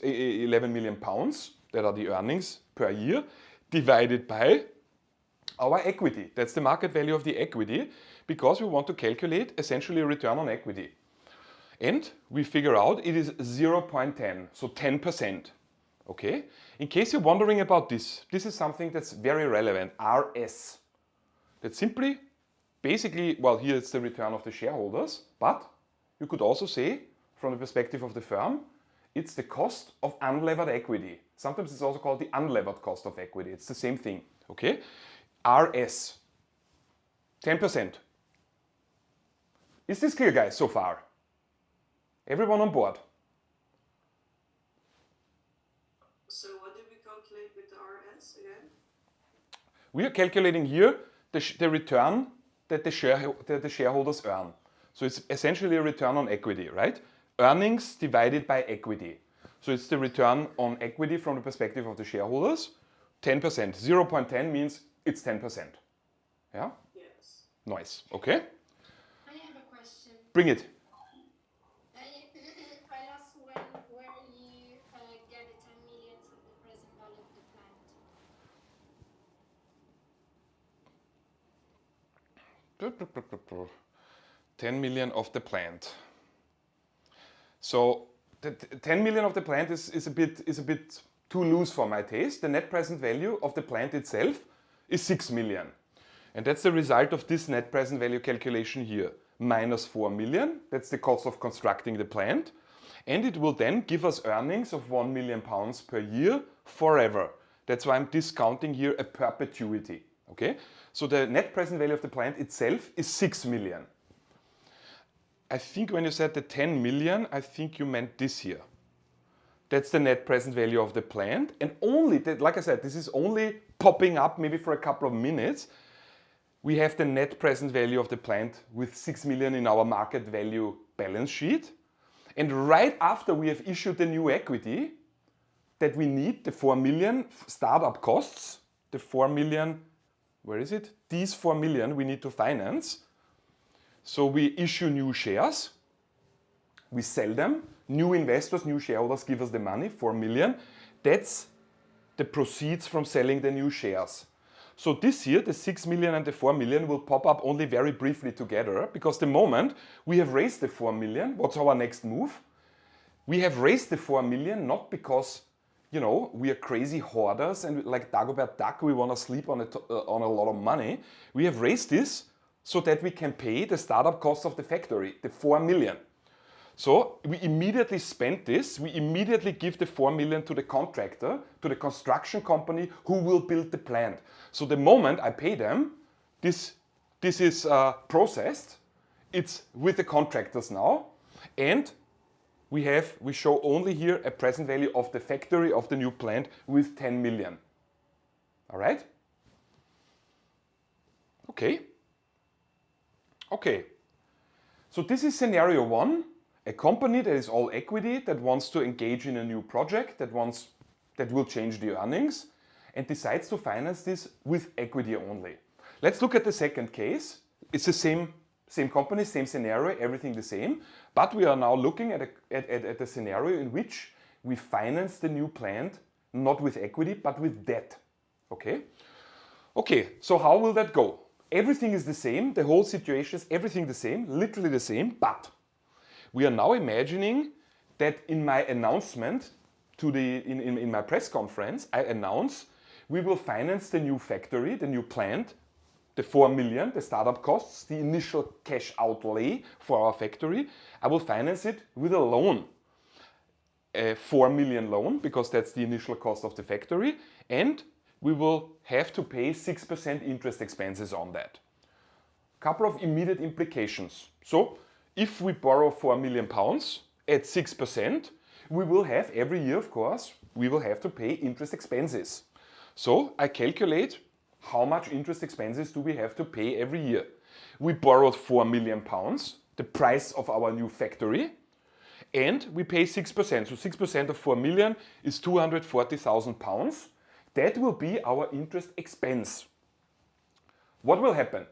11 million pounds, that are the earnings per year, divided by our equity. That's the market value of the equity, because we want to calculate essentially a return on equity. And we figure out it is 0.10, so 10%. Okay? In case you're wondering about this is something that's very relevant, RS. That's simply, basically, well, here it's the return of the shareholders, but you could also say, from the perspective of the firm, It's the cost of unlevered equity. Sometimes it's also called the unlevered cost of equity. It's the same thing, okay? RS, 10%. Is this clear, guys, so far? Everyone on board? So what did we calculate with the RS again? We are calculating here the return that the shareholders earn. So it's essentially a return on equity, right? Earnings divided by equity. So it's the return on equity from the perspective of the shareholders. 10%. 0.10 means it's 10%. Yeah? Yes. Nice. Okay. I have a question. Bring it. I asked where you get the 10 millions of the present value of the plant. 10 million of the plant. So the 10 million of the plant is a bit too loose for my taste. The net present value of the plant itself is 6 million. And that's the result of this net present value calculation here. Minus 4 million, that's the cost of constructing the plant. And it will then give us earnings of 1 million pounds per year forever. That's why I'm discounting here a perpetuity. Okay? So the net present value of the plant itself is 6 million. I think when you said the 10 million, I think you meant this here. That's the net present value of the plant. And only, like I said, this is only popping up maybe for a couple of minutes. We have the net present value of the plant with 6 million in our market value balance sheet. And right after we have issued the new equity, that we need the 4 million startup costs, the 4 million, where is it? These 4 million we need to finance. So we issue new shares, we sell them, new investors, new shareholders give us the money, 4 million. That's the proceeds from selling the new shares. So this year, the 6 million and the 4 million will pop up only very briefly together, because the moment we have raised the 4 million, what's our next move? We have raised the 4 million not because, you know, we are crazy hoarders and like Dagobert Duck, we want to sleep on a lot of money. We have raised this so that we can pay the startup costs of the factory, the 4 million. So we immediately spend this, we immediately give the 4 million to the contractor, to the construction company who will build the plant. So the moment I pay them, this is processed, it's with the contractors now, and we show only here a present value of the factory of the new plant with 10 million. All right? Okay. Okay. So this is scenario one. A company that is all equity, that wants to engage in a new project, that will change the earnings, and decides to finance this with equity only. Let's look at the second case. It's the same company, same scenario, everything the same, but we are now looking at a scenario in which we finance the new plant not with equity, but with debt. Okay? Okay, so how will that go? Everything is the same, the whole situation is everything the same, literally the same, but we are now imagining that in my announcement in my press conference, I announce we will finance the new factory, the new plant, the 4 million, the startup costs, the initial cash outlay for our factory. I will finance it with a loan, a 4 million loan, because that's the initial cost of the factory, and we will have to pay 6% interest expenses on that. Couple of immediate implications. So if we borrow 4 million pounds at 6%, we will have every year, of course, we will have to pay interest expenses. So I calculate how much interest expenses do we have to pay every year. We borrowed 4 million pounds, the price of our new factory, and we pay 6%. So 6% of 4 million is 240,000 pounds. That will be our interest expense. What will happen?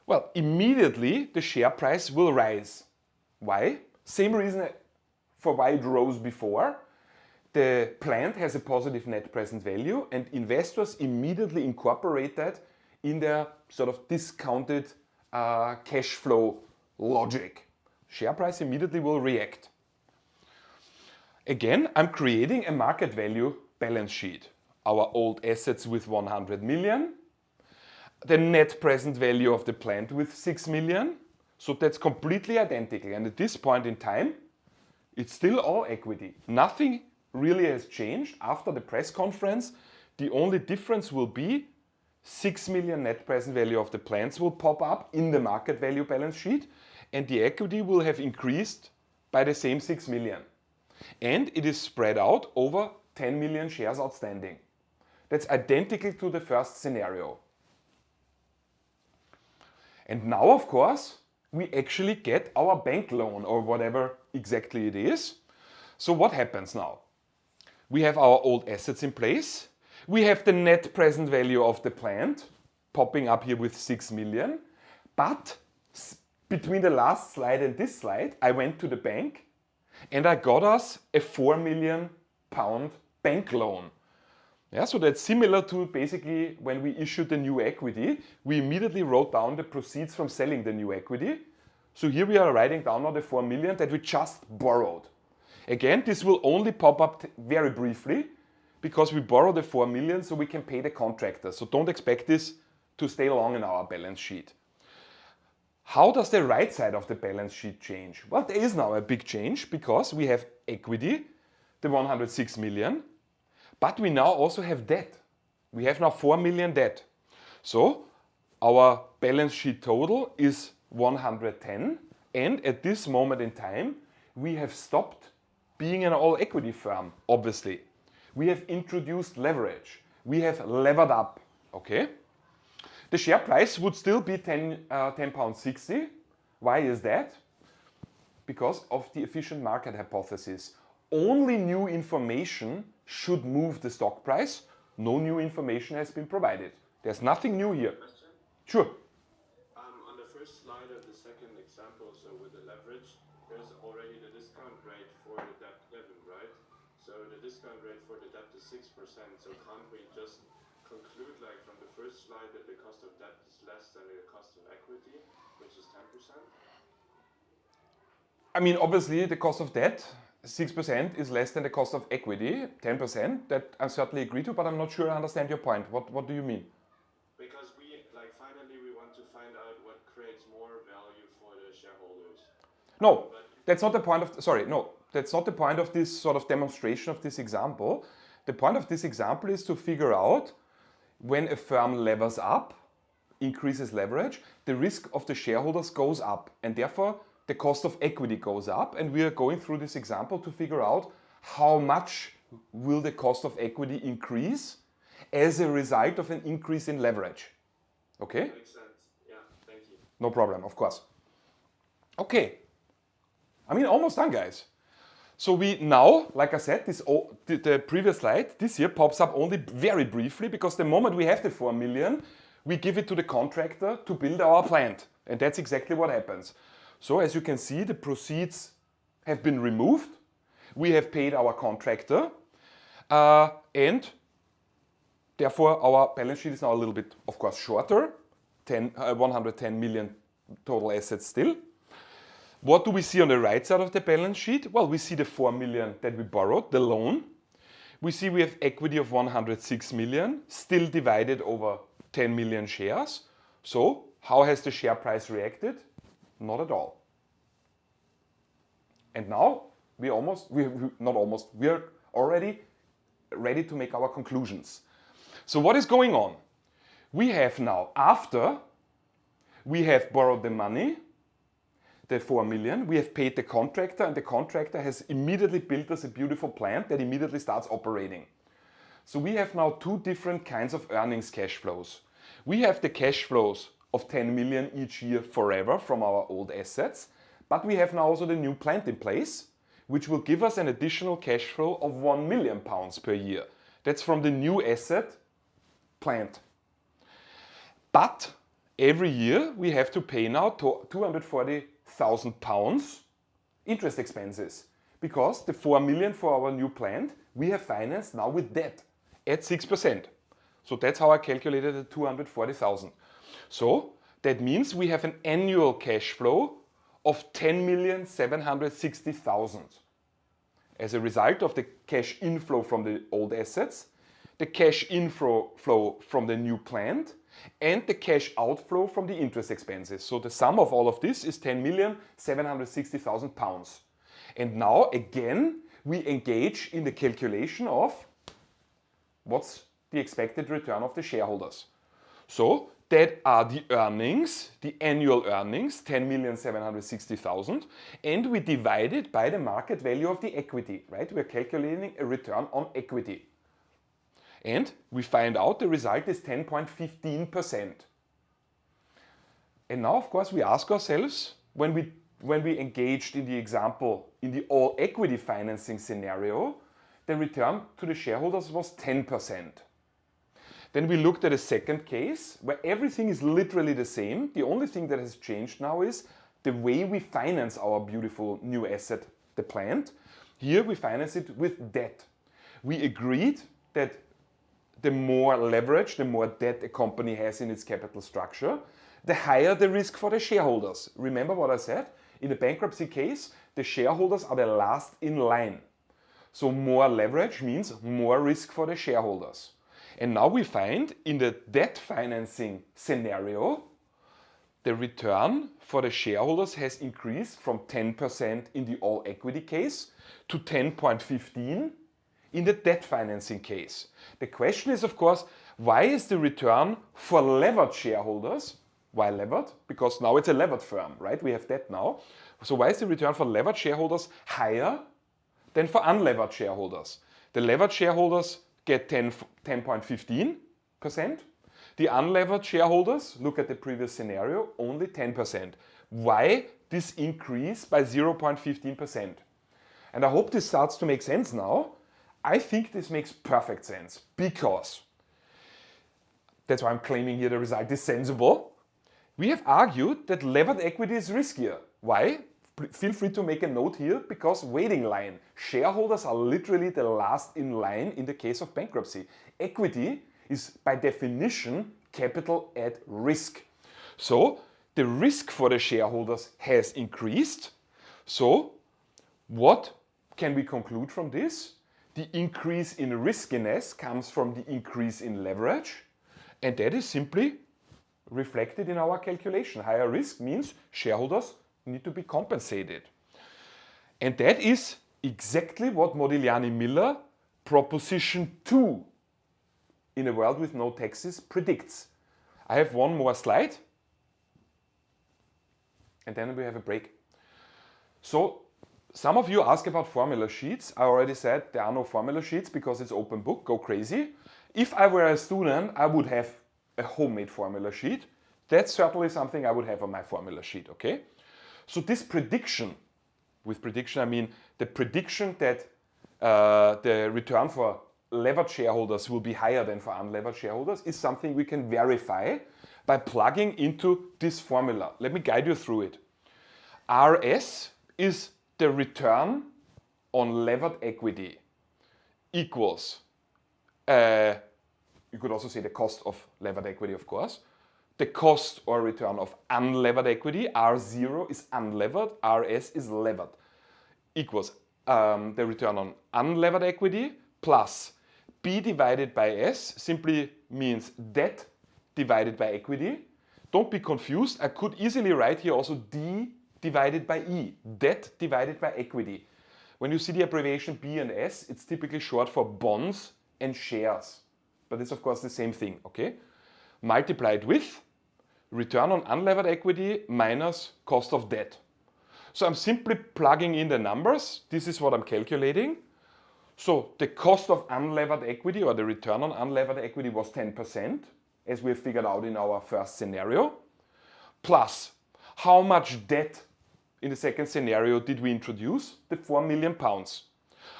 Well, immediately the share price will rise. Why? Same reason for why it rose before. The plant has a positive net present value, and investors immediately incorporate that in their sort of discounted cash flow logic. Share price immediately will react. Again, I'm creating a market value balance sheet. Our old assets with 100 million, the net present value of the plant with 6 million. So that's completely identical. And at this point in time, It's still all equity. Nothing really has changed after the press conference. The only difference will be 6 million net present value of the plants will pop up in the market value balance sheet, and the equity will have increased by the same 6 million. And it is spread out over 10 million shares outstanding. That's identical to the first scenario. And now, of course, we actually get our bank loan or whatever exactly it is. So what happens now? We have our old assets in place. We have the net present value of the plant popping up here with 6 million. But between the last slide and this slide, I went to the bank and I got us a 4 million pound bank loan. Yeah, so that's similar to basically when we issued the new equity, we immediately wrote down the proceeds from selling the new equity. So here we are writing down now the 4 million that we just borrowed. Again, this will only pop up very briefly because we borrow the 4 million so we can pay the contractor. So don't expect this to stay long in our balance sheet. How does the right side of the balance sheet change? Well, there is now a big change because we have equity, the 106 million, but we now also have debt. We have now 4 million debt. So our balance sheet total is 110, and at this moment in time, we have stopped being an all equity firm, obviously. We have introduced leverage. We have levered up, okay? The share price would still be £10.60. Why is that? Because of the efficient market hypothesis. Only new information should move the stock price. No new information has been provided. There's nothing new here. Question? Sure. On the first slide of the second example, so with the leverage, there's already the discount rate for the debt given, right? So the discount rate for the debt is 6%. So can't we just conclude, like from the first slide, that the cost of debt is less than the cost of equity, which is 10%? I mean, obviously, the cost of debt, 6% is less than the cost of equity, 10%. That I certainly agree to, but I'm not sure I understand your point. What do you mean? Because finally we want to find out what creates more value for the shareholders. No, that's not the point of, sorry, no, that's not the point of this sort of demonstration of this example. The point of this example is to figure out when a firm levers up, increases leverage, the risk of the shareholders goes up, and therefore the cost of equity goes up, and we are going through this example to figure out how much will the cost of equity increase as a result of an increase in leverage. Okay? Makes sense. Yeah, thank you. No problem, of course. Okay. I mean, almost done, guys. So we now, like I said, the previous slide, this here pops up only very briefly because the moment we have the 4 million, we give it to the contractor to build our plant. And that's exactly what happens. So as you can see, the proceeds have been removed. We have paid our contractor, and therefore our balance sheet is now a little bit, of course, shorter, 110 million total assets still. What do we see on the right side of the balance sheet? Well, we see the 4 million that we borrowed, the loan. We see we have equity of 106 million, still divided over 10 million shares. So how has the share price reacted? Not at all. And now we are already ready to make our conclusions. So what is going on? We have now, after we have borrowed the money, the 4 million, we have paid the contractor, and the contractor has immediately built us a beautiful plant that immediately starts operating. So we have now two different kinds of earnings cash flows. We have the cash flows of 10 million each year forever from our old assets, but we have now also the new plant in place, which will give us an additional cash flow of 1 million pounds per year. That's from the new asset plant. But every year we have to pay now 240,000 pounds interest expenses because the 4 million for our new plant we have financed now with debt at 6%. So that's how I calculated the 240,000. So that means we have an annual cash flow of 10,760,000 as a result of the cash inflow from the old assets, the cash inflow from the new plant, and the cash outflow from the interest expenses. So the sum of all of this is 10,760,000 pounds. And now again, we engage in the calculation of what's the expected return of the shareholders. So that are the earnings, the annual earnings, 10,760,000, and we divide it by the market value of the equity, right? We're calculating a return on equity. And we find out the result is 10.15%. And now, of course, we ask ourselves, when we engaged in the example, in the all equity financing scenario, the return to the shareholders was 10%. Then we looked at a second case where everything is literally the same. The only thing that has changed now is the way we finance our beautiful new asset, the plant. Here we finance it with debt. We agreed that the more leverage, the more debt a company has in its capital structure, the higher the risk for the shareholders. Remember what I said? In a bankruptcy case, the shareholders are the last in line. So more leverage means more risk for the shareholders. And now we find in the debt financing scenario, the return for the shareholders has increased from 10% in the all equity case to 10.15% in the debt financing case. The question is, of course, why is the return for levered shareholders, why levered? Because now it's a levered firm, right? We have debt now. So why is the return for levered shareholders higher than for unlevered shareholders? The levered shareholders get 10.15%. The unlevered shareholders, look at the previous scenario, only 10%. Why this increase by 0.15%? And I hope this starts to make sense now. I think this makes perfect sense because, that's why I'm claiming here the result is sensible. We have argued that levered equity is riskier. Why? Feel free to make a note here, because waiting line. Shareholders are literally the last in line in the case of bankruptcy. Equity is by definition capital at risk. So the risk for the shareholders has increased. So what can we conclude from this? The increase in riskiness comes from the increase in leverage, and that is simply reflected in our calculation. Higher risk means shareholders need to be compensated. And that is exactly what Modigliani-Miller proposition 2 in a world with no taxes predicts. I have one more slide and then we have a break. So some of you ask about formula sheets. I already said there are no formula sheets because it's open book, go crazy. If I were a student, I would have a homemade formula sheet. That's certainly something I would have on my formula sheet, okay? So this prediction, with prediction I mean the prediction that the return for levered shareholders will be higher than for unlevered shareholders, is something we can verify by plugging into this formula. Let me guide you through it. RS is the return on levered equity equals, you could also say the cost of levered equity, of course. The cost or return of unlevered equity, R0 is unlevered, RS is levered, equals the return on unlevered equity plus B divided by S simply means debt divided by equity. Don't be confused, I could easily write here also D divided by E, debt divided by equity. When you see the abbreviation B and S, it's typically short for bonds and shares. But it's of course the same thing, okay? Multiplied with return on unlevered equity minus cost of debt. So I'm simply plugging in the numbers. This is what I'm calculating. So the cost of unlevered equity or the return on unlevered equity was 10%, as we have figured out in our first scenario. Plus, how much debt in the second scenario did we introduce? The 4 million pounds.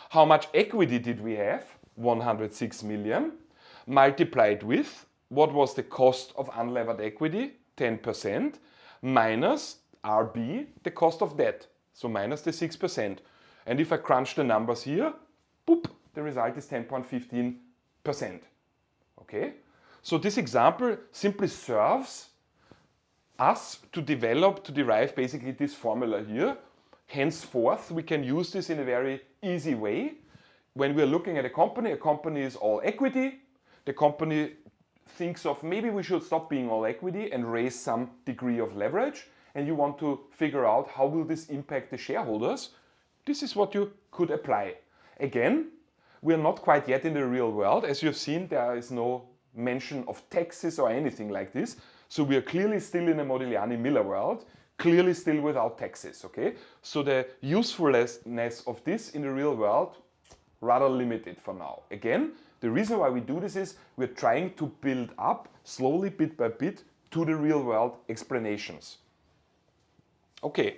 How much equity did we have? 106 million. Multiplied with, what was the cost of unlevered equity? 10% minus RB, the cost of debt. So minus the 6%. And if I crunch the numbers here, boop, the result is 10.15%. Okay? So this example simply serves us to derive basically this formula here. Henceforth, we can use this in a very easy way. When we're looking at a company is all equity. The company thinks of maybe we should stop being all equity and raise some degree of leverage. And you want to figure out how will this impact the shareholders. This is what you could apply. Again, we are not quite yet in the real world. As you've seen, there is no mention of taxes or anything like this. So we are clearly still in a Modigliani-Miller world, clearly still without taxes, okay? So the usefulness of this in the real world, rather limited for now. Again, the reason why we do this is we're trying to build up slowly, bit by bit, to the real world explanations. Okay.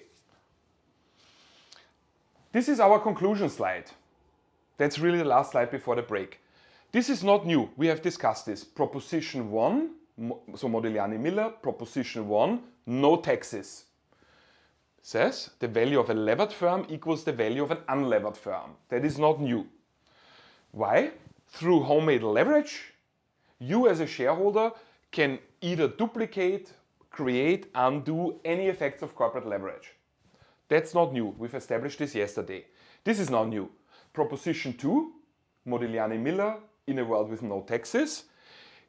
This is our conclusion slide. That's really the last slide before the break. This is not new. We have discussed this. Proposition 1, so Modigliani-Miller, proposition 1, no taxes. Says the value of a levered firm equals the value of an unlevered firm. That is not new. Why? Through homemade leverage, you as a shareholder can either duplicate, create, undo any effects of corporate leverage. That's not new. We've established this yesterday. This is not new. Proposition 2, Modigliani-Miller in a world with no taxes,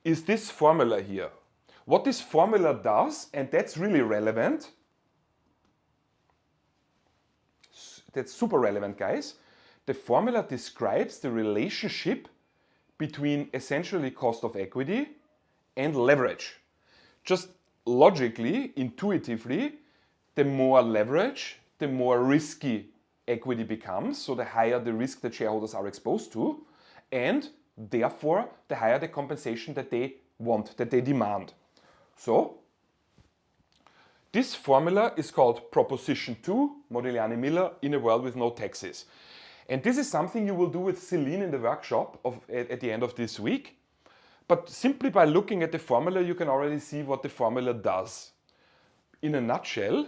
is this formula here. What this formula does, and that's really relevant, that's super relevant, guys. The formula describes the relationship between essentially cost of equity and leverage. Just logically, intuitively, the more leverage, the more risky equity becomes, so the higher the risk that shareholders are exposed to, and therefore the higher the compensation that they want, that they demand. So, this formula is called Proposition 2, Modigliani-Miller in a world with no taxes. And this is something you will do with Celine in the workshop at the end of this week. But simply by looking at the formula, you can already see what the formula does. In a nutshell,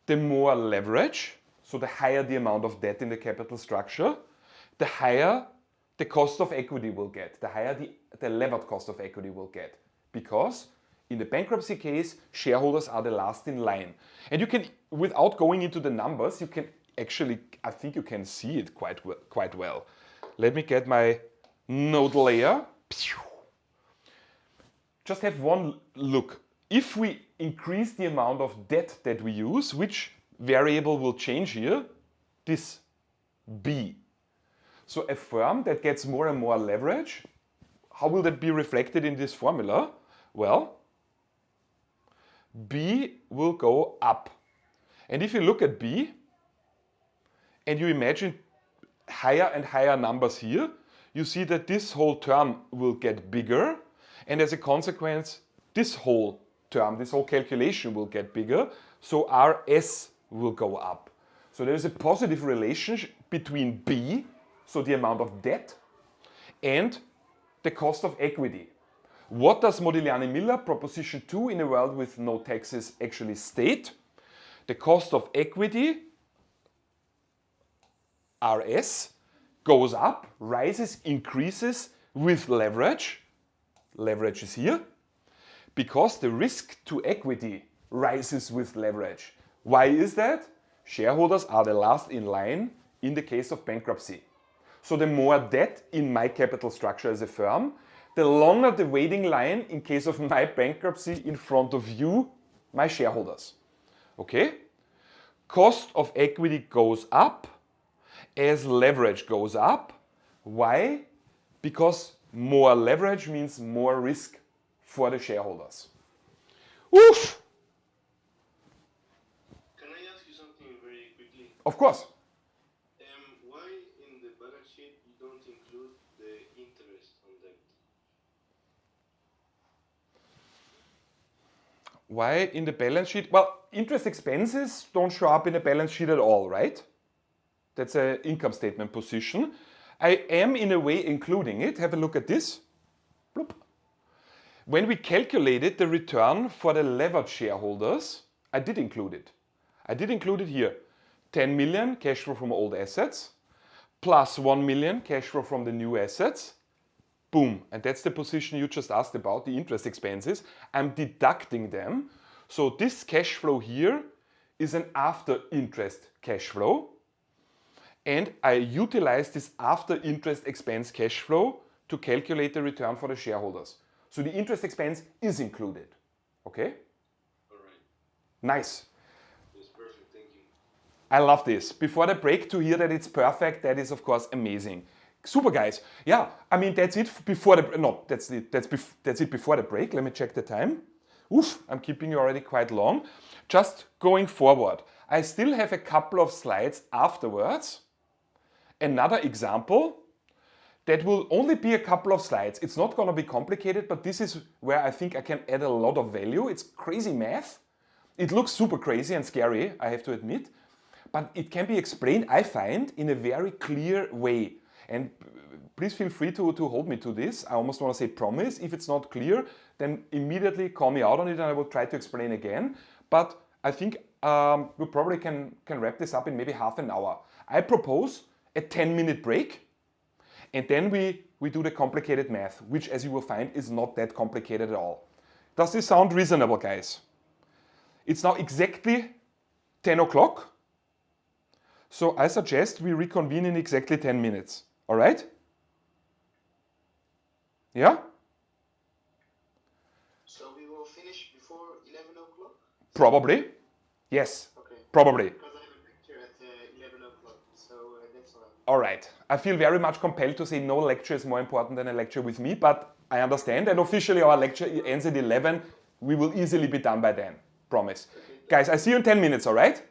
the more leverage, so the higher the amount of debt in the capital structure, the higher the cost of equity will get, the higher the levered cost of equity will get. Because in the bankruptcy case, shareholders are the last in line. And you can, without going into the numbers, you can actually, I think you can see it quite well. Let me get my node layer. Just have one look. If we increase the amount of debt that we use, which variable will change here? This B. So a firm that gets more and more leverage, how will that be reflected in this formula? Well, B will go up. And if you look at B, and you imagine higher and higher numbers here, you see that this whole term will get bigger, and as a consequence, this whole term, this whole calculation will get bigger, so RS will go up. So there is a positive relationship between B, so the amount of debt, and the cost of equity. What does Modigliani-Miller, Proposition 2 in a world with no taxes actually state? The cost of equity, RS, goes up, rises, increases with leverage. Leverage is here. Because the risk to equity rises with leverage. Why is that? Shareholders are the last in line in the case of bankruptcy. So the more debt in my capital structure as a firm, the longer the waiting line in case of my bankruptcy in front of you, my shareholders. Okay? Cost of equity goes up as leverage goes up. Why? Because more leverage means more risk for the shareholders. Oof! Can I ask you something very quickly? Of course. Why in the balance sheet you don't include the interest on debt? Why in the balance sheet? Well, interest expenses don't show up in the balance sheet at all, right? That's an income statement position. I am in a way including it. Have a look at this. Bloop. When we calculated the return for the levered shareholders, I did include it. I did include it here. 10 million cash flow from old assets, plus 1 million cash flow from the new assets. Boom. And that's the position you just asked about, the interest expenses. I'm deducting them. So this cash flow here is an after interest cash flow. And I utilize this after interest expense cash flow to calculate the return for the shareholders. So the interest expense is included. Okay? All right. Nice. That's perfect. Thank you. I love this. Before the break, to hear that it's perfect, that is of course amazing. Super, guys. Yeah, I mean that's it before the no, that's it. That's it before the break. Let me check the time. Oof, I'm keeping you already quite long. Just going forward, I still have a couple of slides afterwards. Another example that will only be a couple of slides. It's not going to be complicated, but this is where I think I can add a lot of value. It's crazy math. It looks super crazy and scary, I have to admit, but it can be explained, I find, in a very clear way. And please feel free to hold me to this. I almost want to say promise. If it's not clear, then immediately call me out on it and I will try to explain again. But I think we probably can wrap this up in maybe half an hour. I propose a 10-minute break. And then we do the complicated math, which, as you will find, is not that complicated at all. Does this sound reasonable, guys? It's now exactly 10 o'clock. So I suggest we reconvene in exactly 10 minutes. All right? Yeah? So we will finish before 11 o'clock? Probably. Yes. Okay. Probably. Because I have a lecture at 11 o'clock, so that's all. All right. I feel very much compelled to say no lecture is more important than a lecture with me, but I understand. And officially our lecture ends at 11. We will easily be done by then. Promise. Okay. Guys, I see you in 10 minutes, all right?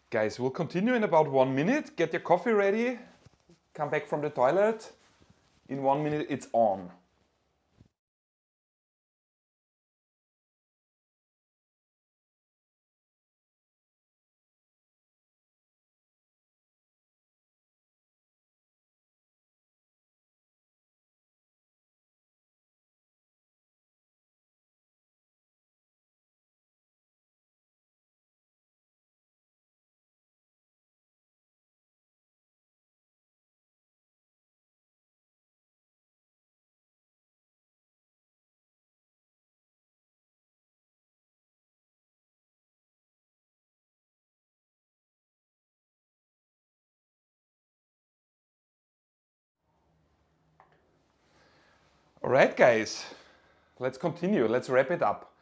Guys, we'll continue in about 1 minute. Get your coffee ready. Come back from the toilet. In 1 minute, it's on. All right, guys, let's continue. Let's wrap it up.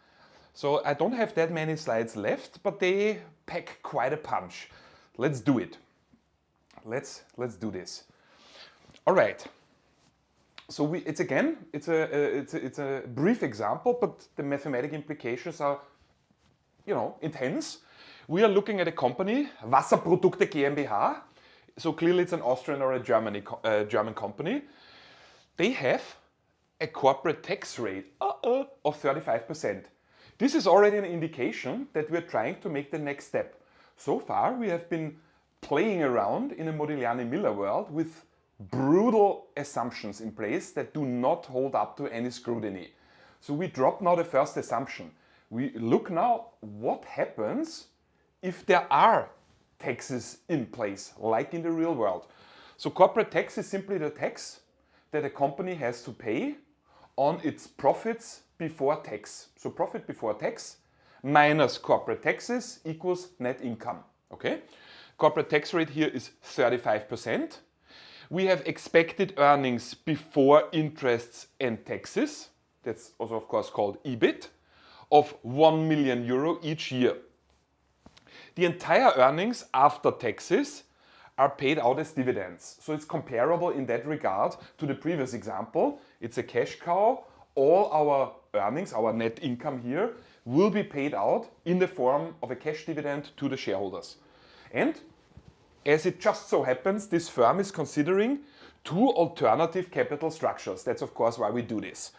So I don't have that many slides left, but they pack quite a punch. Let's do it. Let's do this. All right. So it's a brief example, but the mathematical implications are, intense. We are looking at a company, Wasserprodukte GmbH. So clearly it's an Austrian or a German company. They have a corporate tax rate of 35%. This is already an indication that we're trying to make the next step. So far, we have been playing around in a Modigliani-Miller world with brutal assumptions in place that do not hold up to any scrutiny. So we drop now the first assumption. We look now what happens if there are taxes in place, like in the real world. So corporate tax is simply the tax that a company has to pay on its profits before tax. So profit before tax minus corporate taxes equals net income. Okay? Corporate tax rate here is 35%. We have expected earnings before interests and taxes. That's also of course called EBIT of 1 million euro each year. The entire earnings after taxes are paid out as dividends. So it's comparable in that regard to the previous example. It's a cash cow. All our earnings, our net income here, will be paid out in the form of a cash dividend to the shareholders. And as it just so happens, this firm is considering 2 alternative capital structures. That's of course why we do this.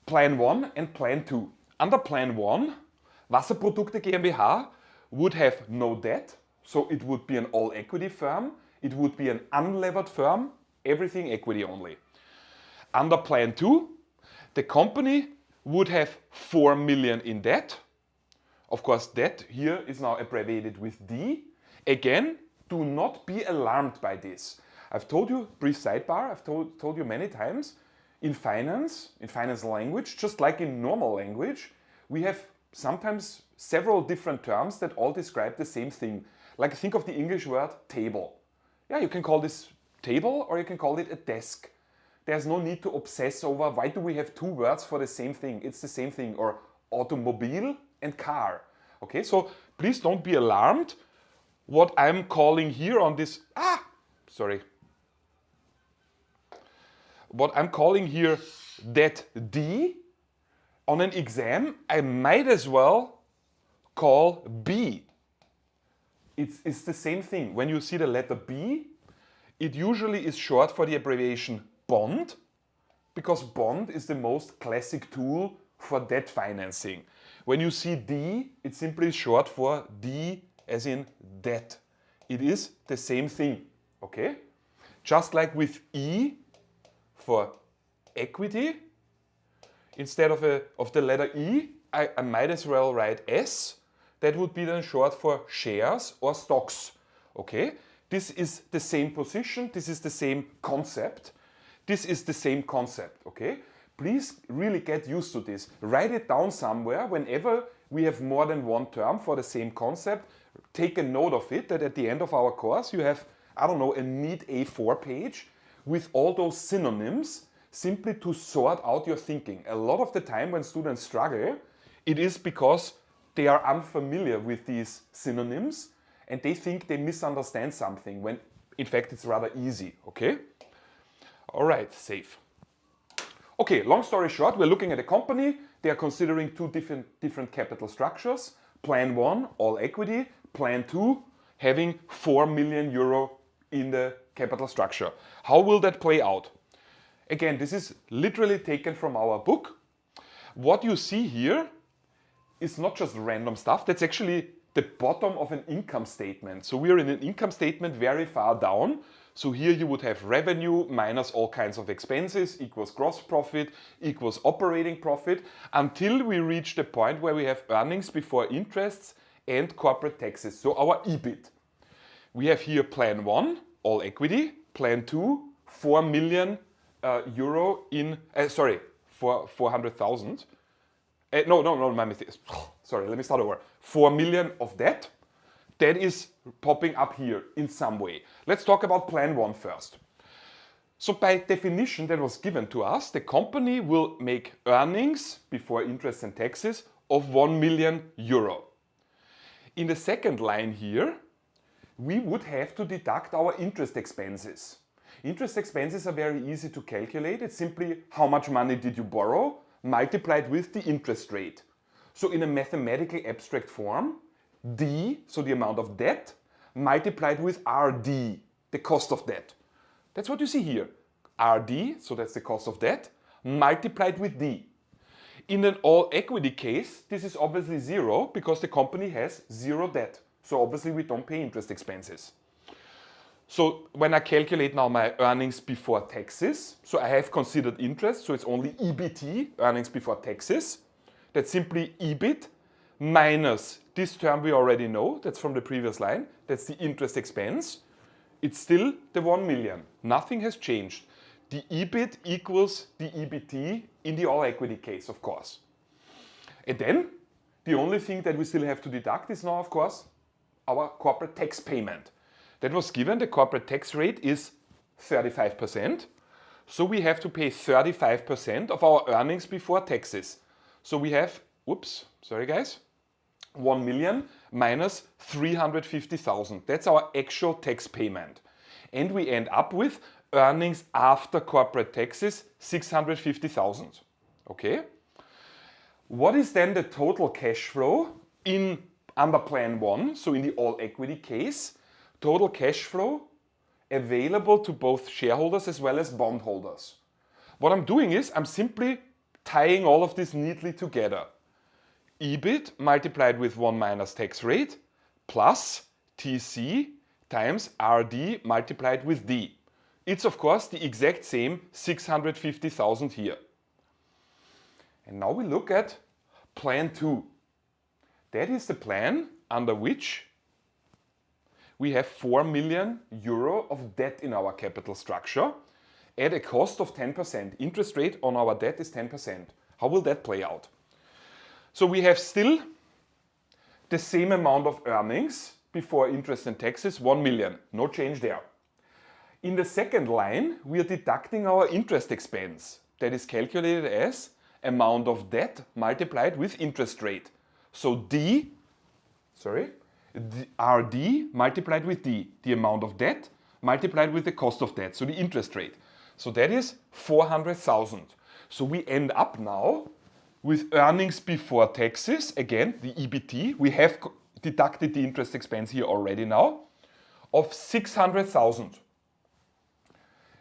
Plan 1 and Plan 2. Under Plan 1, Wasserprodukte GmbH would have no debt. So it would be an all-equity firm, it would be an unlevered firm, everything equity only. Under Plan 2, the company would have 4 million in debt. Of course, debt here is now abbreviated with D. Again, do not be alarmed by this. I've told you, brief sidebar, I've told you many times, in finance language, just like in normal language, we have sometimes several different terms that all describe the same thing. Like think of the English word table. Yeah, you can call this table or you can call it a desk. There's no need to obsess over why do we have 2 words for the same thing. It's the same thing. Or automobile and car. Okay, so please don't be alarmed. What I'm calling here on this, what I'm calling here that D, on an exam, I might as well call B. It's the same thing. When you see the letter B, it usually is short for the abbreviation bond, because bond is the most classic tool for debt financing. When you see D, it's simply short for D as in debt. It is the same thing, okay? Just like with E for equity, instead of the letter E, I might as well write S. That would be then short for shares or stocks, okay? This is the same position, this is the same concept, this is the same concept, okay? Please really get used to this. Write it down somewhere whenever we have more than one term for the same concept. Take a note of it, that at the end of our course you have, I don't know, a neat A4 page with all those synonyms, simply to sort out your thinking. A lot of the time when students struggle, it is because they are unfamiliar with these synonyms and they think they misunderstand something when in fact it's rather easy, okay? All right, safe. Okay, long story short, we're looking at a company. They are considering 2 different capital structures. Plan 1, all equity. Plan 2, having 4 million euro in the capital structure. How will that play out? Again, this is literally taken from our book. What you see here is not just random stuff, that's actually the bottom of an income statement. So we are in an income statement very far down. So here you would have revenue minus all kinds of expenses equals gross profit equals operating profit until we reach the point where we have earnings before interests and corporate taxes. So our EBIT. We have here plan 1, all equity, plan 2, 4 million euro in, for 400,000. No, my mistake. Sorry, let me start over. 4 million of debt. That is popping up here in some way. Let's talk about plan 1 first. So by definition that was given to us, the company will make earnings before interest and taxes of 1 million euro. In the second line here, we would have to deduct our interest expenses. Interest expenses are very easy to calculate. It's simply how much money did you borrow multiplied with the interest rate. So in a mathematically abstract form, D, so the amount of debt, multiplied with RD, the cost of debt. That's what you see here. RD, so that's the cost of debt, multiplied with D. In an all equity case, this is obviously 0 because the company has 0 debt. So obviously we don't pay interest expenses. So when I calculate now my earnings before taxes, so I have considered interest, so it's only EBT, earnings before taxes. That's simply EBIT minus this term we already know, that's from the previous line, that's the interest expense. It's still the 1 million. Nothing has changed. The EBIT equals the EBT in the all equity case, of course. And then the only thing that we still have to deduct is now, of course, our corporate tax payment. That was given, the corporate tax rate is 35%. So we have to pay 35% of our earnings before taxes. So we have, 1 million minus 350,000. That's our actual tax payment. And we end up with earnings after corporate taxes, 650,000. Okay? What is then the total cash flow under plan 1, so in the all equity case? Total cash flow available to both shareholders as well as bondholders. What I'm doing is I'm simply tying all of this neatly together. EBIT multiplied with 1 minus tax rate plus TC times RD multiplied with D. It's of course the exact same 650,000 here. And now we look at plan 2. That is the plan under which we have 4 million euro of debt in our capital structure at a cost of 10%. Interest rate on our debt is 10%. How will that play out? So we have still the same amount of earnings before interest and taxes, 1 million. No change there. In the second line, we are deducting our interest expense. That is calculated as amount of debt multiplied with interest rate. So RD multiplied with D, the amount of debt multiplied with the cost of debt, so the interest rate. So that is 400,000. So we end up now with earnings before taxes, again the EBT, we have deducted the interest expense here already now, of 600,000.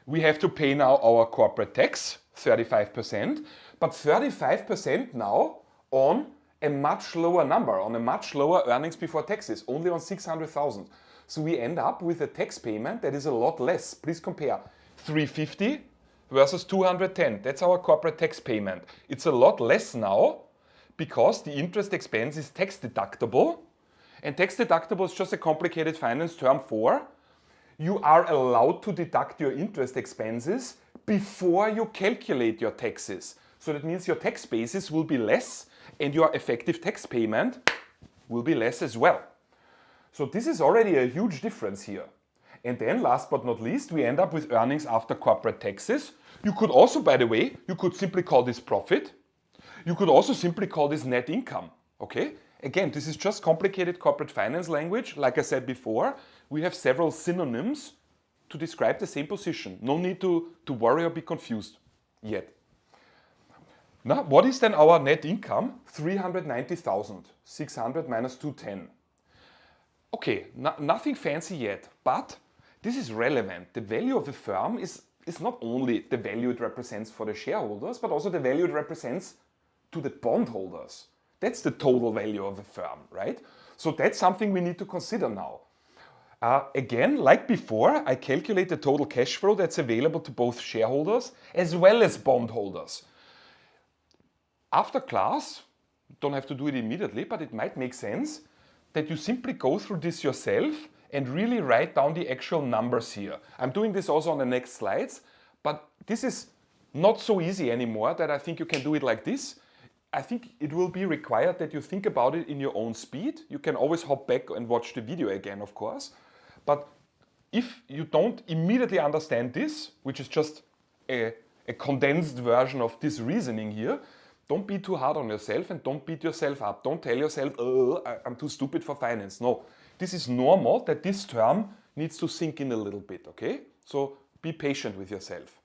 We have to pay now our corporate tax, 35%, but 35% now on a much lower number, on a much lower earnings before taxes, only on 600,000. So we end up with a tax payment that is a lot less. Please compare 350 versus 210. That's our corporate tax payment. It's a lot less now because the interest expense is tax deductible. And tax deductible is just a complicated finance term for you are allowed to deduct your interest expenses before you calculate your taxes. So that means your tax basis will be less and your effective tax payment will be less as well. So this is already a huge difference here. And then last but not least, we end up with earnings after corporate taxes. You could also, by the way, you could simply call this profit. You could also simply call this net income, okay? Again, this is just complicated corporate finance language. Like I said before, we have several synonyms to describe the same position. No need to worry or be confused yet. Now, what is then our net income? 390,000, 600 minus 210. Okay, nothing fancy yet, but this is relevant. The value of the firm is not only the value it represents for the shareholders, but also the value it represents to the bondholders. That's the total value of the firm, right? So that's something we need to consider now. Again, like before, I calculate the total cash flow that's available to both shareholders as well as bondholders. After class, don't have to do it immediately, but it might make sense that you simply go through this yourself and really write down the actual numbers here. I'm doing this also on the next slides, but this is not so easy anymore that I think you can do it like this. I think it will be required that you think about it in your own speed. You can always hop back and watch the video again, of course. But if you don't immediately understand this, which is just a condensed version of this reasoning here, don't be too hard on yourself and don't beat yourself up. Don't tell yourself, oh, I'm too stupid for finance. No, this is normal that this term needs to sink in a little bit, okay? So be patient with yourself.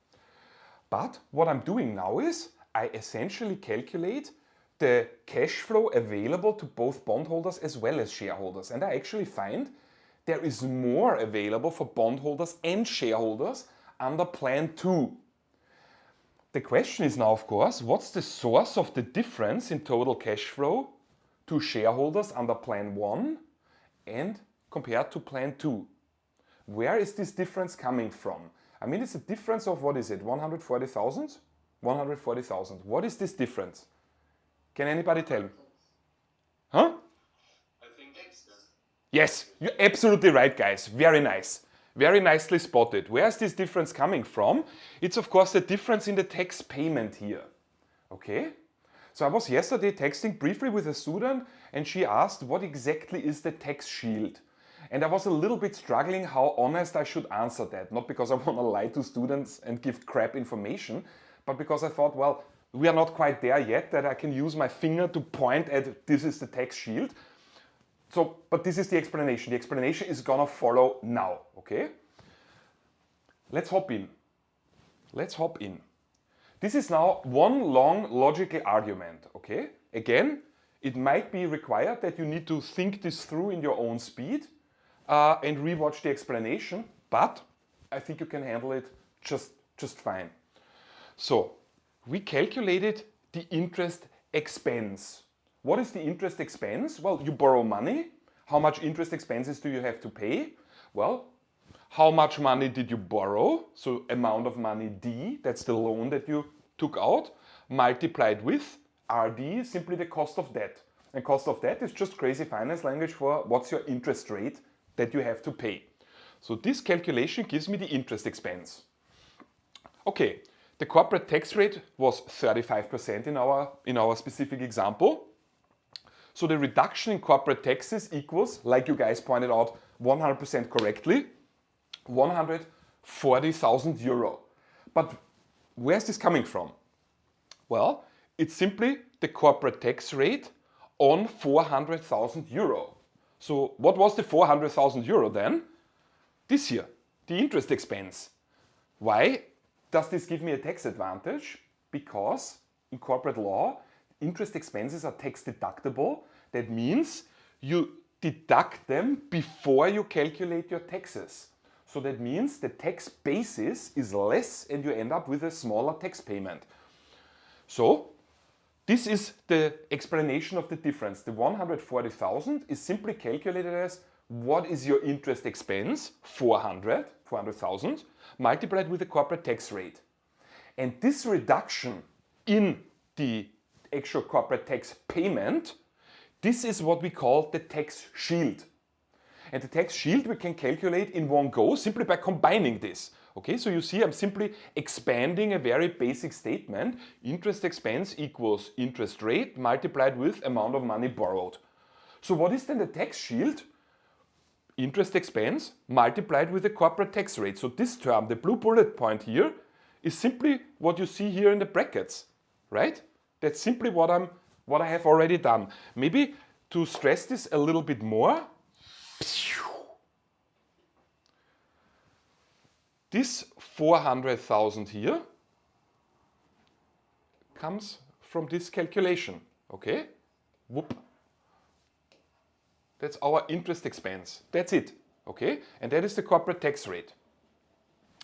But what I'm doing now is I essentially calculate the cash flow available to both bondholders as well as shareholders. And I actually find there is more available for bondholders and shareholders under Plan 2. The question is now, of course, what's the source of the difference in total cash flow to shareholders under Plan 1 and compared to Plan 2? Where is this difference coming from? I mean, it's a difference of, what is it, 140,000? 140,000. What is this difference? Can anybody tell me? Huh? I think it's Yes, you're absolutely right, guys. Very nice. Very nicely spotted. Where is this difference coming from? It's of course the difference in the tax payment here. Okay? So I was yesterday texting briefly with a student and she asked what exactly is the tax shield. And I was a little bit struggling how honest I should answer that. Not because I want to lie to students and give crap information, but because I thought, well, we are not quite there yet that I can use my finger to point at this is the tax shield. So, but this is the explanation. The explanation is gonna follow now, okay? Let's hop in. Let's hop in. This is now one long logical argument, okay? Again, it might be required that you need to think this through in your own speed and rewatch the explanation, but I think you can handle it just fine. So, we calculated the interest expense. What is the interest expense? Well, you borrow money. How much interest expenses do you have to pay? Well, how much money did you borrow? So amount of money D, that's the loan that you took out, multiplied with RD is simply the cost of debt. And cost of debt is just crazy finance language for what's your interest rate that you have to pay. So this calculation gives me the interest expense. Okay, the corporate tax rate was 35% in our specific example. So the reduction in corporate taxes equals, like you guys pointed out 100% correctly, 140,000 euro. But where's this coming from? Well, it's simply the corporate tax rate on 400,000 euro. So what was the 400,000 euro then? This year, the interest expense. Why does this give me a tax advantage? Because in corporate law, interest expenses are tax deductible. That means you deduct them before you calculate your taxes. So that means the tax basis is less and you end up with a smaller tax payment. So this is the explanation of the difference. The 140,000 is simply calculated as what is your interest expense, 400,000, multiplied with the corporate tax rate. And this reduction in the actual corporate tax payment, this is what we call the tax shield. And the tax shield we can calculate in one go simply by combining this. Okay, so you see I'm simply expanding a very basic statement. Interest expense equals interest rate multiplied with amount of money borrowed. So what is then the tax shield? Interest expense multiplied with the corporate tax rate. So this term, the blue bullet point here, is simply what you see here in the brackets, right? That's simply what I have already done. Maybe to stress this a little bit more, this 400,000 here comes from this calculation, okay? Whoop. That's our interest expense. That's it. Okay? And that is the corporate tax rate.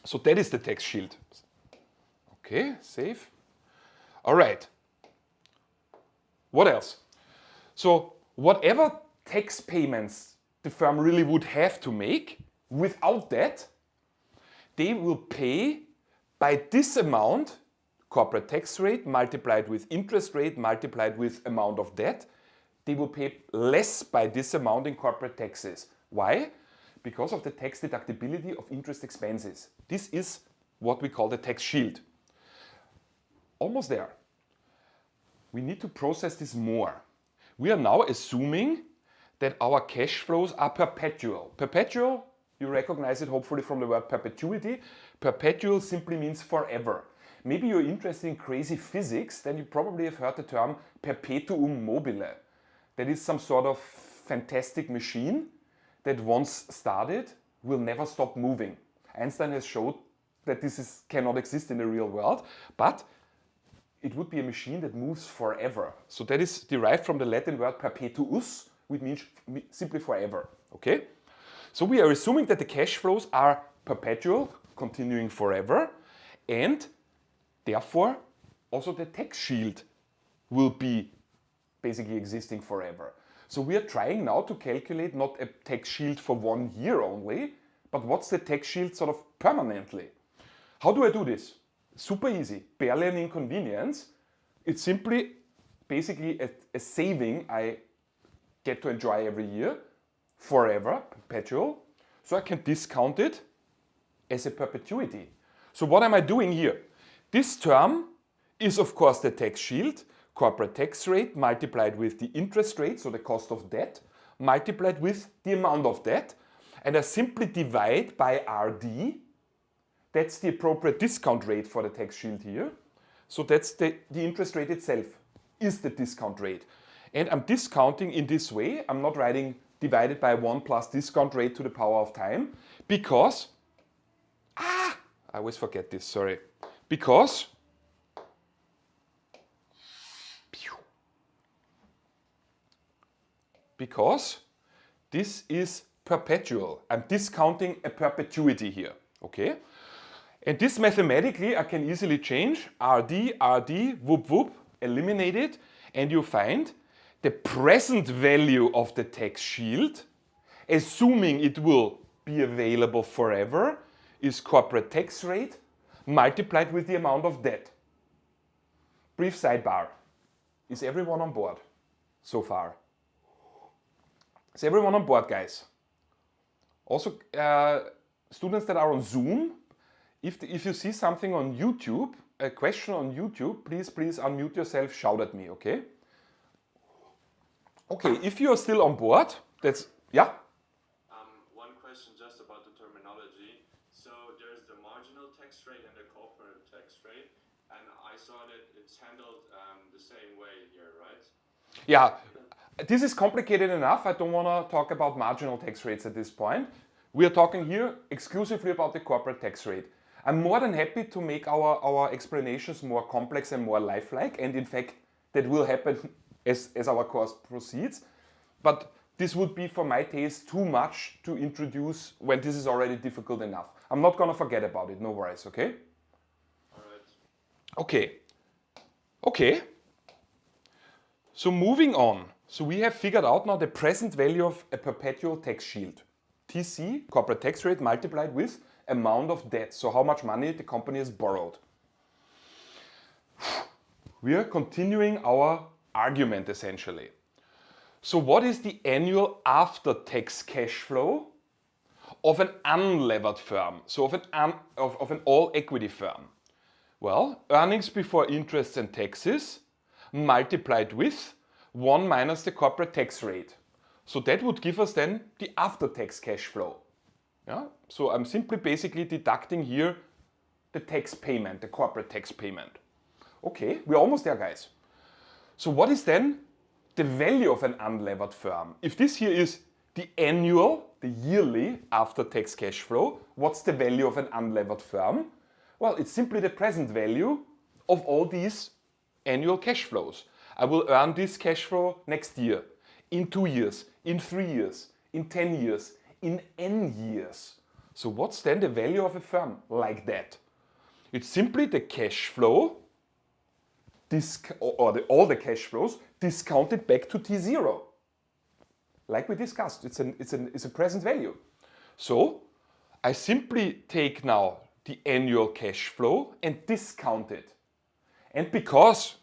So that is the tax shield. Okay, save. All right. What else? So whatever tax payments the firm really would have to make, without that, they will pay by this amount, corporate tax rate multiplied with interest rate multiplied with amount of debt, they will pay less by this amount in corporate taxes. Why? Because of the tax deductibility of interest expenses. This is what we call the tax shield. Almost there. We need to process this more. We are now assuming that our cash flows are perpetual. Perpetual, you recognize it hopefully from the word perpetuity. Perpetual simply means forever. Maybe you're interested in crazy physics, then you probably have heard the term perpetuum mobile. That is some sort of fantastic machine that once started will never stop moving. Einstein has showed that this cannot exist in the real world, but it would be a machine that moves forever. So that is derived from the Latin word perpetuus, which means simply forever. Okay? So we are assuming that the cash flows are perpetual, continuing forever, and therefore also the tax shield will be basically existing forever. So we are trying now to calculate not a tax shield for 1 year only, but what's the tax shield sort of permanently. How do I do this? Super easy, barely an inconvenience. It's simply basically a saving I get to enjoy every year, forever, perpetual. So I can discount it as a perpetuity. So what am I doing here? This term is of course the tax shield, corporate tax rate multiplied with the interest rate, so the cost of debt, multiplied with the amount of debt, and I simply divide by RD. That's the appropriate discount rate for the tax shield here. So that's the interest rate itself is the discount rate. And I'm discounting in this way. I'm not writing divided by 1 plus discount rate to the power of time because, I always forget this, sorry. Because this is perpetual. I'm discounting a perpetuity here, okay? And this mathematically I can easily change. RD, whoop whoop, eliminate it, and you find the present value of the tax shield, assuming it will be available forever, is corporate tax rate multiplied with the amount of debt. Brief sidebar. Is everyone on board so far? Is everyone on board, guys? Also, students that are on Zoom, if you see something on YouTube, a question on YouTube, please unmute yourself, shout at me, okay? Okay, if you are still on board, that's, yeah? One question just about the terminology. So there's the marginal tax rate and the corporate tax rate, and I saw that it's handled the same way here, right? Yeah, this is complicated enough. I don't want to talk about marginal tax rates at this point. We are talking here exclusively about the corporate tax rate. I'm more than happy to make our explanations more complex and more lifelike, and in fact that will happen as our course proceeds. But this would be for my taste too much to introduce when this is already difficult enough. I'm not going to forget about it, no worries, okay? All right. Okay. So moving on. So we have figured out now the present value of a perpetual tax shield. TC, corporate tax rate, multiplied with amount of debt. So how much money the company has borrowed. We are continuing our argument essentially. So what is the annual after-tax cash flow of an unlevered firm? So of an all-equity firm? Well, earnings before interest and taxes multiplied with 1 minus the corporate tax rate. So that would give us then the after-tax cash flow. Yeah? So I'm simply basically deducting here the tax payment, the corporate tax payment. Okay, we're almost there, guys. So what is then the value of an unlevered firm? If this here is the annual, the yearly after-tax cash flow, what's the value of an unlevered firm? Well, it's simply the present value of all these annual cash flows. I will earn this cash flow next year. in 2 years, in 3 years, in 10 years, in n years. So what's then the value of a firm like that? It's simply the cash flow, all the cash flows discounted back to T0. Like we discussed, it's a present value. So I simply take now the annual cash flow and discount it. And because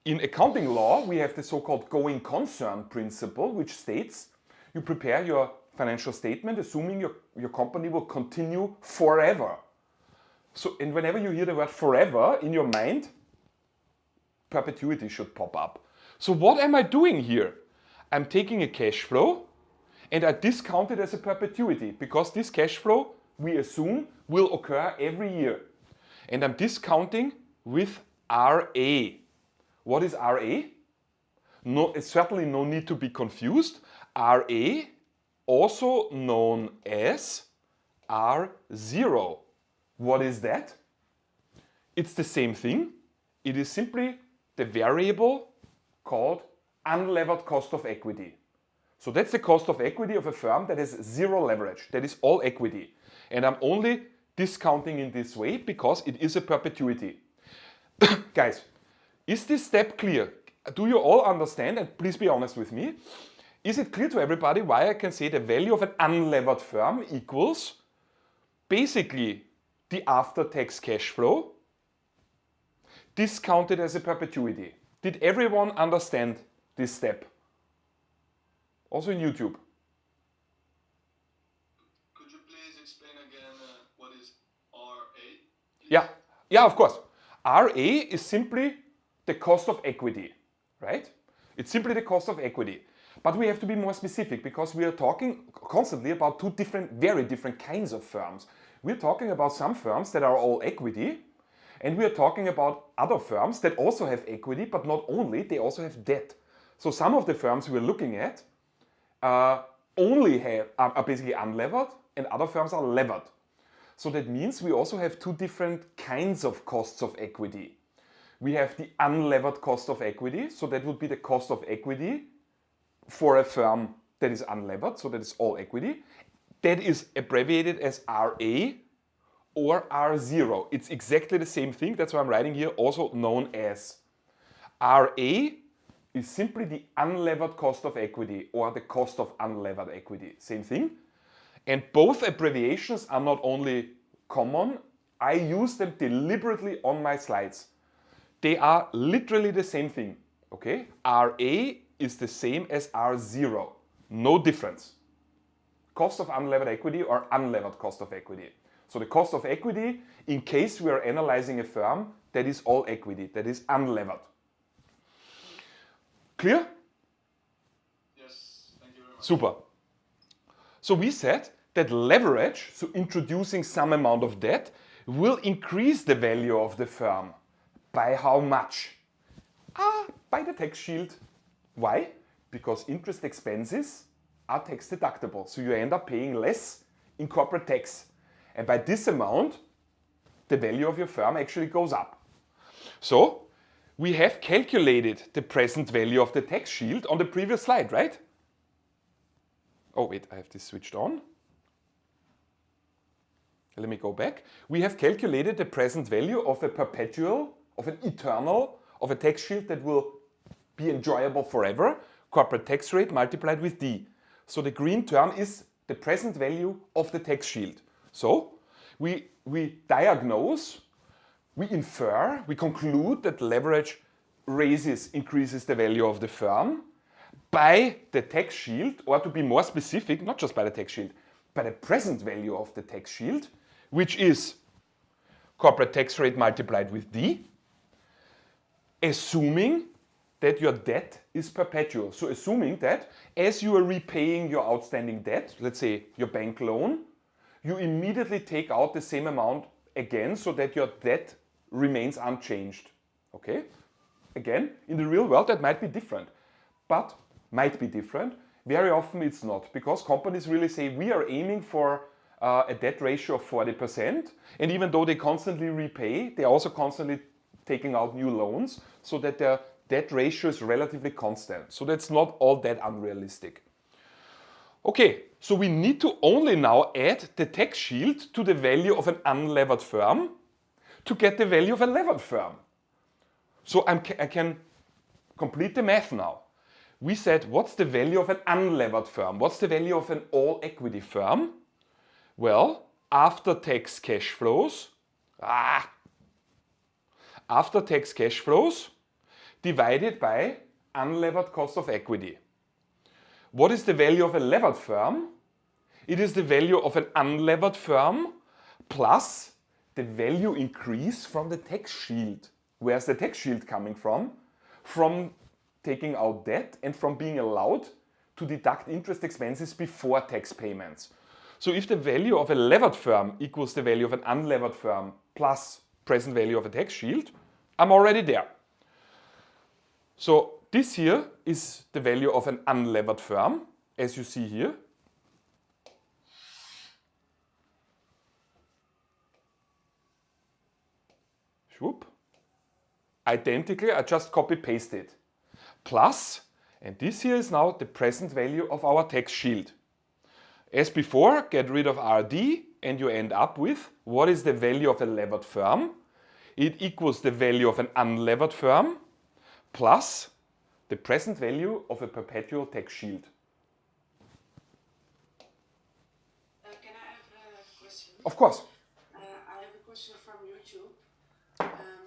in accounting law we have the so-called going concern principle, which states you prepare your financial statement assuming your company will continue forever. So, and whenever you hear the word forever in your mind, perpetuity should pop up. So what am I doing here? I'm taking a cash flow and I discount it as a perpetuity because this cash flow, we assume, will occur every year. And I'm discounting with RA. What is RA? No, it's certainly no need to be confused. RA, also known as R0. What is that? It's the same thing. It is simply the variable called unlevered cost of equity. So that's the cost of equity of a firm that has zero leverage. That is all equity. And I'm only discounting in this way because it is a perpetuity. Guys, is this step clear? Do you all understand? And please be honest with me. Is it clear to everybody why I can say the value of an unlevered firm equals basically the after-tax cash flow discounted as a perpetuity? Did everyone understand this step? Also in YouTube. Could you please explain again what is RA? Yeah, of course. RA is simply the cost of equity, right? It's simply the cost of equity. But we have to be more specific because we are talking constantly about two very different kinds of firms. We're talking about some firms that are all equity, and we are talking about other firms that also have equity, but not only, they also have debt. So some of the firms we're looking at are basically unlevered, and other firms are levered. So that means we also have two different kinds of costs of equity. We have the unlevered cost of equity, so that would be the cost of equity for a firm that is unlevered, so that is all equity. That is abbreviated as RA or R0. It's exactly the same thing, that's why I'm writing here, also known as. RA is simply the unlevered cost of equity or the cost of unlevered equity, same thing. And both abbreviations are not only common, I use them deliberately on my slides. They are literally the same thing, okay? RA is the same as R0, no difference. Cost of unlevered equity or unlevered cost of equity. So the cost of equity, in case we are analyzing a firm that is all equity, that is unlevered. Clear? Yes, thank you very much. Super. So we said that leverage, so introducing some amount of debt, will increase the value of the firm. By how much? By the tax shield. Why? Because interest expenses are tax deductible. So you end up paying less in corporate tax. And by this amount, the value of your firm actually goes up. So we have calculated the present value of the tax shield on the previous slide, right? Oh wait, I have this switched on. Let me go back. We have calculated the present value of a perpetual, of an eternal, of a tax shield that will be enjoyable forever, corporate tax rate multiplied with D. So the green term is the present value of the tax shield. So we diagnose, we infer, we conclude that leverage increases the value of the firm by the tax shield, or to be more specific, not just by the tax shield, by the present value of the tax shield, which is corporate tax rate multiplied with D, assuming that your debt is perpetual. So assuming that as you are repaying your outstanding debt, let's say your bank loan, you immediately take out the same amount again so that your debt remains unchanged. Okay? Again, in the real world that might be different, but might be different. Very often it's not, because companies really say we are aiming for a debt ratio of 40%, and even though they constantly repay, they're also constantly taking out new loans so that their that ratio is relatively constant. So that's not all that unrealistic. Okay, so we need to only now add the tax shield to the value of an unlevered firm to get the value of a levered firm. So I can complete the math now. We said, what's the value of an unlevered firm? What's the value of an all equity firm? Well, after tax cash flows, divided by unlevered cost of equity. What is the value of a levered firm? It is the value of an unlevered firm plus the value increase from the tax shield. Where's the tax shield coming from? From taking out debt and from being allowed to deduct interest expenses before tax payments. So if the value of a levered firm equals the value of an unlevered firm plus present value of a tax shield, I'm already there. So this here is the value of an unlevered firm, as you see here. Whoop. Identically, I just copy-paste it. Plus, and this here is now the present value of our tax shield. As before, get rid of RD and you end up with what is the value of a levered firm. It equals the value of an unlevered firm plus the present value of a perpetual tax shield. Can I have a question? Of course. I have a question from YouTube.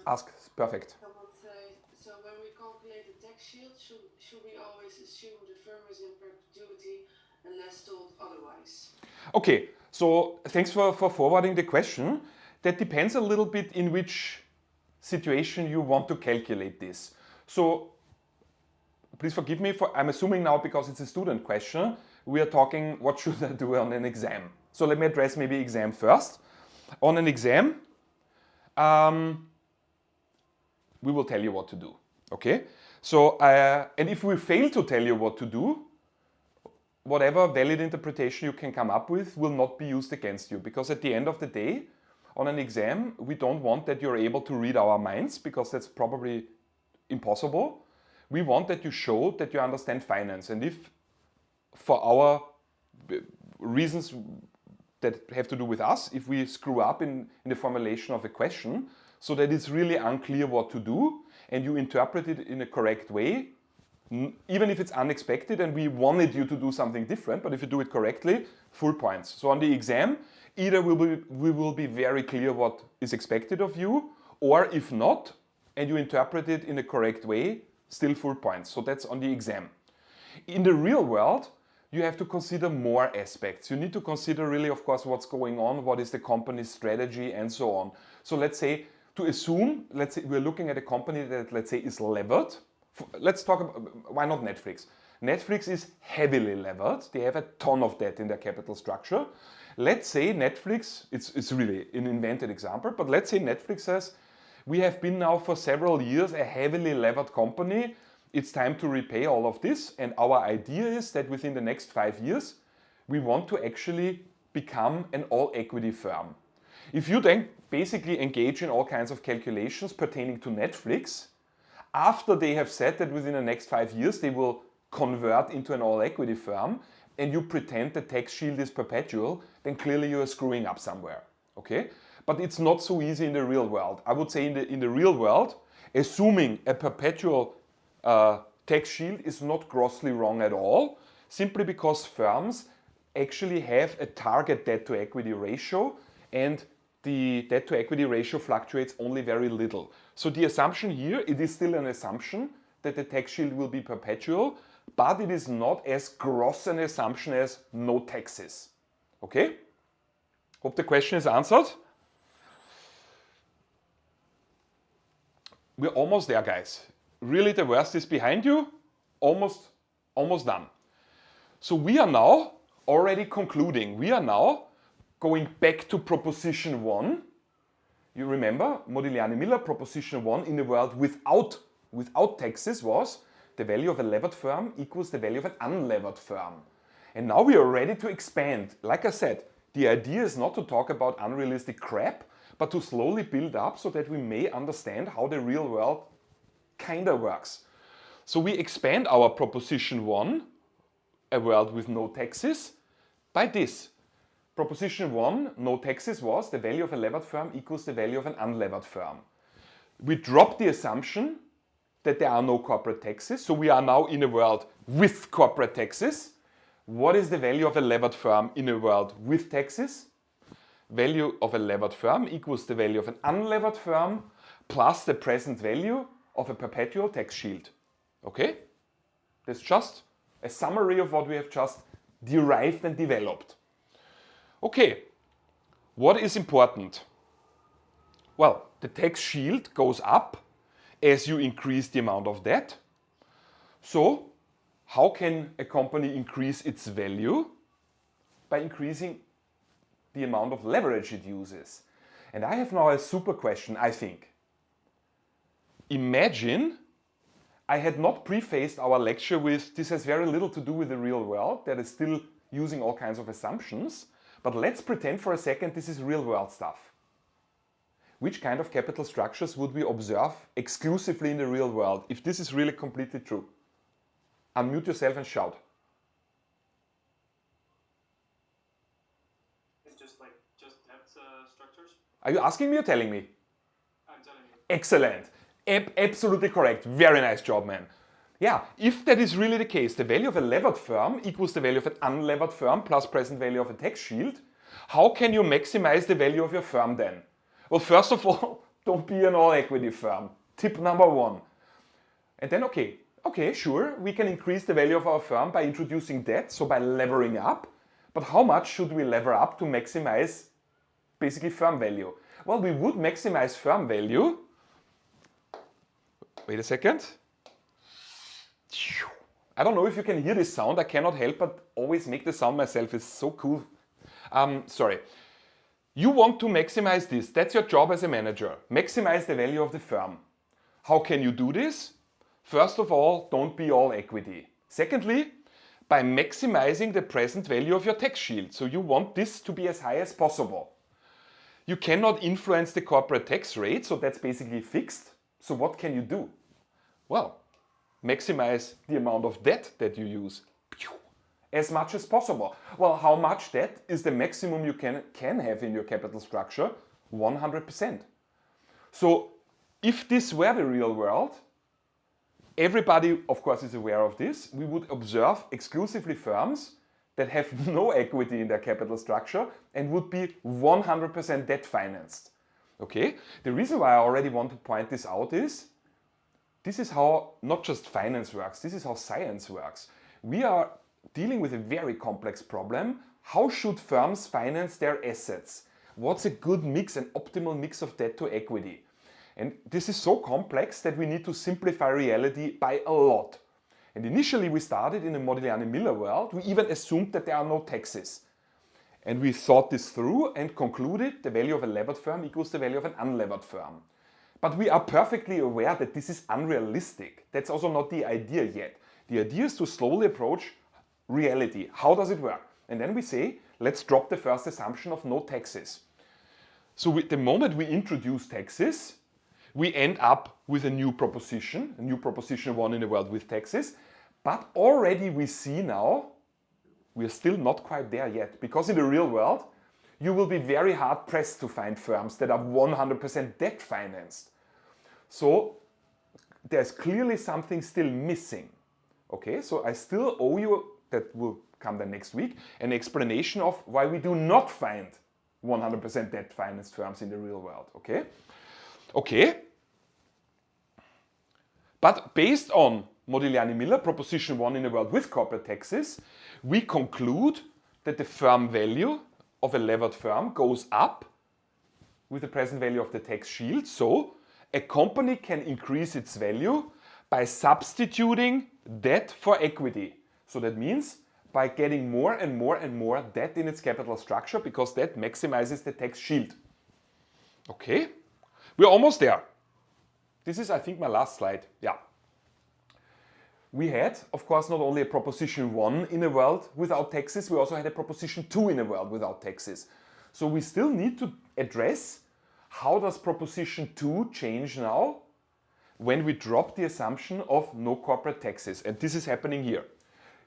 Ask. Perfect. Someone said, so when we calculate the tax shield, should we always assume the firm is in perpetuity unless told otherwise? Okay, so thanks for forwarding the question. That depends a little bit in which situation you want to calculate this. So please forgive me for, I'm assuming now because it's a student question, we are talking what should I do on an exam. So let me address maybe exam first. On an exam, we will tell you what to do, okay? So, and if we fail to tell you what to do, whatever valid interpretation you can come up with will not be used against you, because at the end of the day, on an exam, we don't want that you're able to read our minds, because that's probably impossible. We want that you show that you understand finance, and if for our reasons that have to do with us, if we screw up in the formulation of a question, so that it's really unclear what to do, and you interpret it in a correct way, even if it's unexpected and we wanted you to do something different, but if you do it correctly, full points. So on the exam, either we will be very clear what is expected of you, or if not, and you interpret it in a correct way, still full points. So that's on the exam. In the real world, you have to consider more aspects. You need to consider really, of course, what's going on, what is the company's strategy, and so on. So let's say, to assume, let's say we're looking at a company that, let's say, is levered. Let's talk about, why not Netflix? Netflix is heavily levered. They have a ton of debt in their capital structure. Let's say Netflix, it's really an invented example, but let's say Netflix says, we have been now for several years a heavily levered company. It's time to repay all of this. And our idea is that within the next 5 years, we want to actually become an all equity firm. If you then basically engage in all kinds of calculations pertaining to Netflix, after they have said that within the next 5 years they will convert into an all equity firm, and you pretend the tax shield is perpetual, then clearly you are screwing up somewhere, okay? But it's not so easy in the real world. I would say in the real world, assuming a perpetual tax shield is not grossly wrong at all, simply because firms actually have a target debt to equity ratio, and the debt to equity ratio fluctuates only very little. So the assumption here, it is still an assumption that the tax shield will be perpetual, but it is not as gross an assumption as no taxes. Okay? Hope the question is answered. We're almost there, guys. Really, the worst is behind you. Almost done. So we are now already concluding. We are now going back to proposition 1. You remember Modigliani-Miller, proposition 1 in the world without taxes was the value of a levered firm equals the value of an unlevered firm. And now we are ready to expand. Like I said, the idea is not to talk about unrealistic crap, but to slowly build up so that we may understand how the real world kind of works. So we expand our proposition 1, a world with no taxes, by this. Proposition 1, no taxes, was the value of a levered firm equals the value of an unlevered firm. We drop the assumption that there are no corporate taxes, so we are now in a world with corporate taxes. What is the value of a levered firm in a world with taxes? Value of a levered firm equals the value of an unlevered firm plus the present value of a perpetual tax shield. Okay? That's just a summary of what we have just derived and developed. Okay, what is important? Well, the tax shield goes up as you increase the amount of debt. So, how can a company increase its value? By increasing the amount of leverage it uses. And I have now a super question, I think. Imagine I had not prefaced our lecture with this has very little to do with the real world, that is still using all kinds of assumptions, but let's pretend for a second this is real world stuff. Which kind of capital structures would we observe exclusively in the real world if this is really completely true? Unmute yourself and shout. It's just debt structures. Are you asking me or telling me? I'm telling you. Excellent. Absolutely correct. Very nice job, man. Yeah, if that is really the case, the value of a levered firm equals the value of an unlevered firm plus present value of a tax shield, how can you maximize the value of your firm then? Well, first of all, don't be an all-equity firm. Tip number 1. And then, okay, sure, we can increase the value of our firm by introducing debt, so by levering up. But how much should we lever up to maximize basically firm value? Well, we would maximize firm value. Wait a second. I don't know if you can hear this sound. I cannot help but always make the sound myself. It's so cool. Sorry. You want to maximize this. That's your job as a manager. Maximize the value of the firm. How can you do this? First of all, don't be all equity. Secondly, by maximizing the present value of your tax shield. So you want this to be as high as possible. You cannot influence the corporate tax rate, so that's basically fixed. So what can you do? Well, maximize the amount of debt that you use as much as possible. Well, how much debt is the maximum you can have in your capital structure? 100%. So if this were the real world, everybody, of course, is aware of this. We would observe exclusively firms that have no equity in their capital structure and would be 100% debt financed. Okay? The reason why I already want to point this out is this is how not just finance works, this is how science works. We are dealing with a very complex problem. How should firms finance their assets? What's a good mix, an optimal mix of debt to equity? And this is so complex that we need to simplify reality by a lot. And initially we started in a Modigliani-Miller world. We even assumed that there are no taxes. And we thought this through and concluded the value of a levered firm equals the value of an unlevered firm. But we are perfectly aware that this is unrealistic. That's also not the idea yet. The idea is to slowly approach reality. How does it work? And then we say, let's drop the first assumption of no taxes. So the moment we introduce taxes, we end up with a new proposition 1 in a world with taxes. But already we see now, we are still not quite there yet. Because in the real world, you will be very hard pressed to find firms that are 100% debt financed. So there's clearly something still missing. Okay, so I still owe you, that will come then next week, an explanation of why we do not find 100% debt financed firms in the real world. Okay? Okay. But based on Modigliani-Miller, proposition 1 in a world with corporate taxes, we conclude that the firm value of a levered firm goes up with the present value of the tax shield. So a company can increase its value by substituting debt for equity. So that means by getting more and more and more debt in its capital structure, because that maximizes the tax shield. Okay, we're almost there. This is, I think, my last slide. Yeah. We had, of course, not only a proposition 1 in a world without taxes, we also had a proposition 2 in a world without taxes. So we still need to address how does proposition 2 change now when we drop the assumption of no corporate taxes. And this is happening here.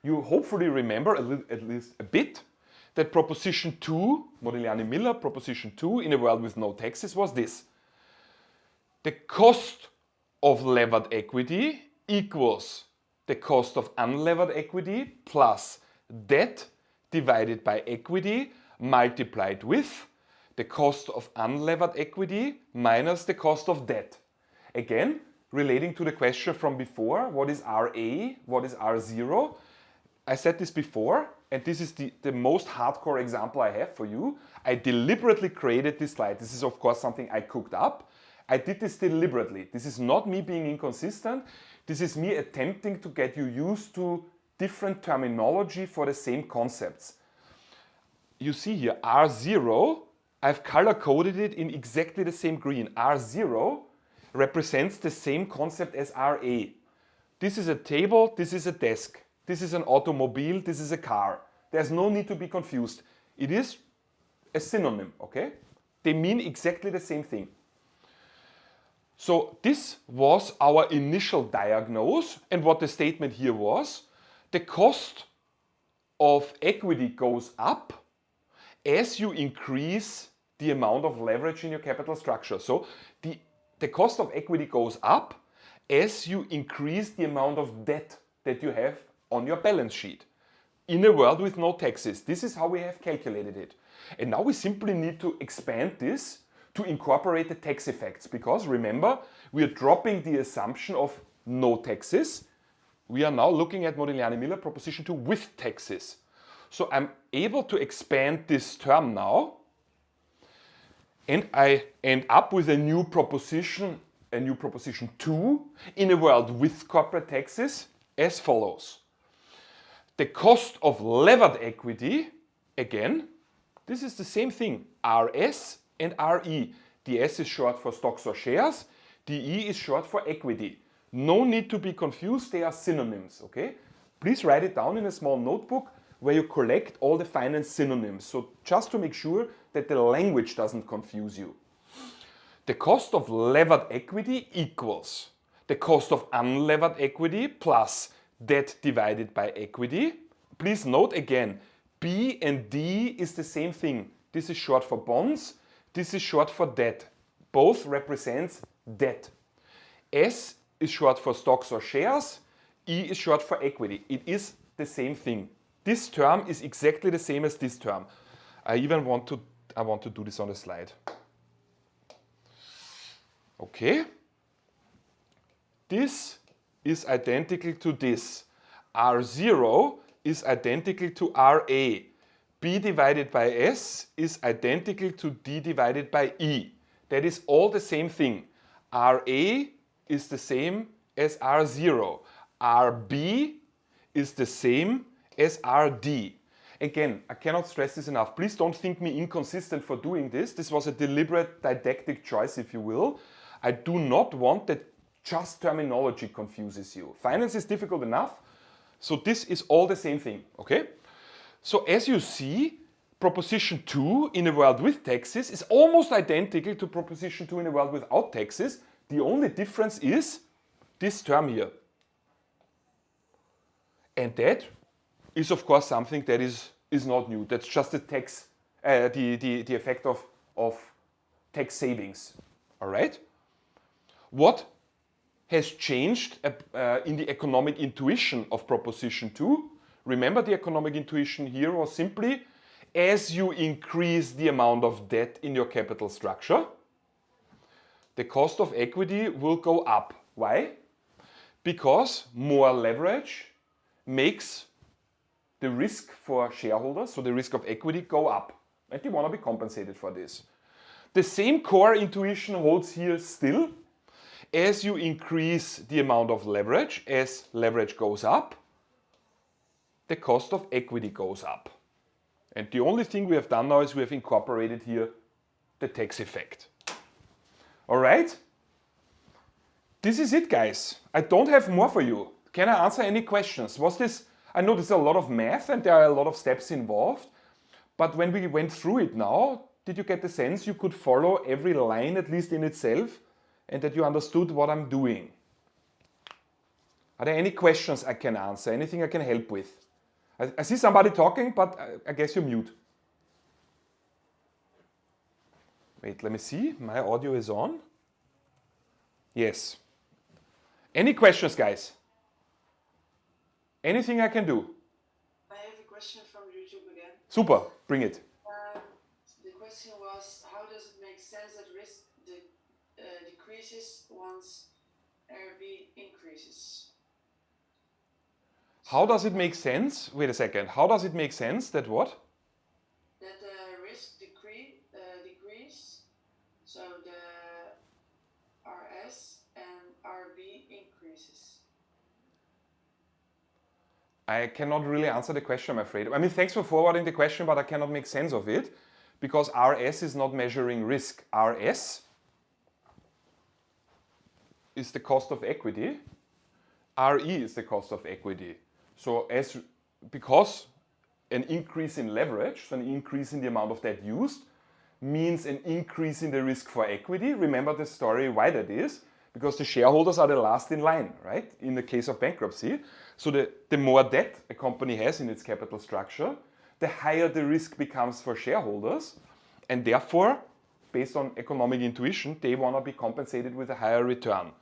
You hopefully remember at least a bit that proposition 2, Modigliani-Miller, proposition 2 in a world with no taxes was this. The cost of levered equity equals the cost of unlevered equity plus debt divided by equity multiplied with the cost of unlevered equity minus the cost of debt. Again, relating to the question from before, what is RA, what is R0? I said this before, and this is the most hardcore example I have for you. I deliberately created this slide. This is of course something I cooked up. I did this deliberately. This is not me being inconsistent. This is me attempting to get you used to different terminology for the same concepts. You see here R0, I've color coded it in exactly the same green. R0 represents the same concept as RA. This is a table, this is a desk. This is an automobile, this is a car. There's no need to be confused. It is a synonym, okay? They mean exactly the same thing. So this was our initial diagnose, and what the statement here was, the cost of equity goes up as you increase the amount of leverage in your capital structure. So the cost of equity goes up as you increase the amount of debt that you have on your balance sheet in a world with no taxes. This is how we have calculated it. And now we simply need to expand this to incorporate the tax effects, because remember, we are dropping the assumption of no taxes. We are now looking at Modigliani-Miller proposition 2 with taxes. So I'm able to expand this term now, and I end up with a new proposition 2 in a world with corporate taxes as follows. The cost of levered equity, again, this is the same thing, RS and RE. The S is short for stocks or shares, the E is short for equity. No need to be confused, they are synonyms, okay? Please write it down in a small notebook where you collect all the finance synonyms. So just to make sure that the language doesn't confuse you. The cost of levered equity equals the cost of unlevered equity plus debt divided by equity. Please note again, B and D is the same thing. This is short for bonds, this is short for debt. Both represents debt. S is short for stocks or shares, E is short for equity. It is the same thing. This term is exactly the same as this term. I want to do this on the slide. Okay. This is identical to this. R0 is identical to RA. B divided by S is identical to D divided by E. That is all the same thing. RA is the same as R0. RB is the same as RD. Again, I cannot stress this enough. Please don't think me inconsistent for doing this. This was a deliberate didactic choice, if you will. I do not want that just terminology confuses you. Finance is difficult enough, so this is all the same thing, okay? So as you see, proposition 2 in a world with taxes is almost identical to proposition 2 in a world without taxes. The only difference is this term here. And that is of course something that is not new. That's just the tax, the effect of tax savings, all right? What has changed in the economic intuition of proposition 2? Remember, the economic intuition here was simply, as you increase the amount of debt in your capital structure, the cost of equity will go up. Why? Because more leverage makes the risk for shareholders, so the risk of equity, go up. And they want to be compensated for this. The same core intuition holds here still. As you increase the amount of leverage, as leverage goes up, the cost of equity goes up. And the only thing we have done now is we have incorporated here the tax effect. All right? This is it, guys. I don't have more for you. Can I answer any questions? Was this, I know there's a lot of math and there are a lot of steps involved, but when we went through it now, did you get the sense you could follow every line at least in itself and that you understood what I'm doing? Are there any questions I can answer? Anything I can help with? I see somebody talking, but I guess you're mute. Wait, let me see. My audio is on. Yes. Any questions, guys? Anything I can do? I have a question from YouTube again. Super, bring it. The question was, how does it make sense that risk decreases once RB increases? How does it make sense? Wait a second. How does it make sense that what? That the risk decrease, so the RS and RB increases. I cannot really answer the question, I'm afraid. I mean, thanks for forwarding the question, but I cannot make sense of it because RS is not measuring risk. RS is the cost of equity. RE is the cost of equity. So because an increase in leverage, so an increase in the amount of debt used, means an increase in the risk for equity. Remember the story why that is? Because the shareholders are the last in line, right? In the case of bankruptcy. So the more debt a company has in its capital structure, the higher the risk becomes for shareholders. And therefore, based on economic intuition, they want to be compensated with a higher return.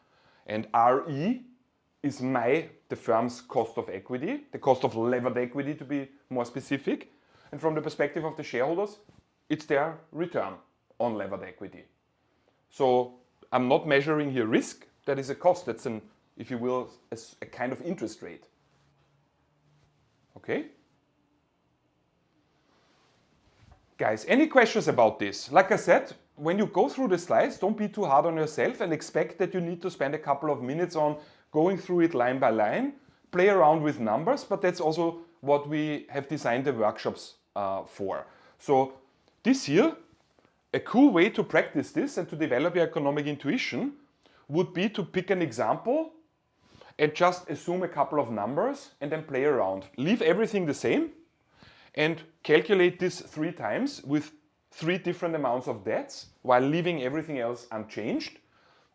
And RE is the firm's cost of equity, the cost of levered equity to be more specific. And from the perspective of the shareholders, it's their return on levered equity. So I'm not measuring here risk, that is a cost, that's an, if you will, a kind of interest rate. Okay? Guys, any questions about this? Like I said, when you go through the slides, don't be too hard on yourself and expect that you need to spend a couple of minutes on going through it line by line, play around with numbers, but that's also what we have designed the workshops for. So this year, a cool way to practice this and to develop your economic intuition would be to pick an example and just assume a couple of numbers and then play around. Leave everything the same and calculate this 3 times with 3 different amounts of debts while leaving everything else unchanged.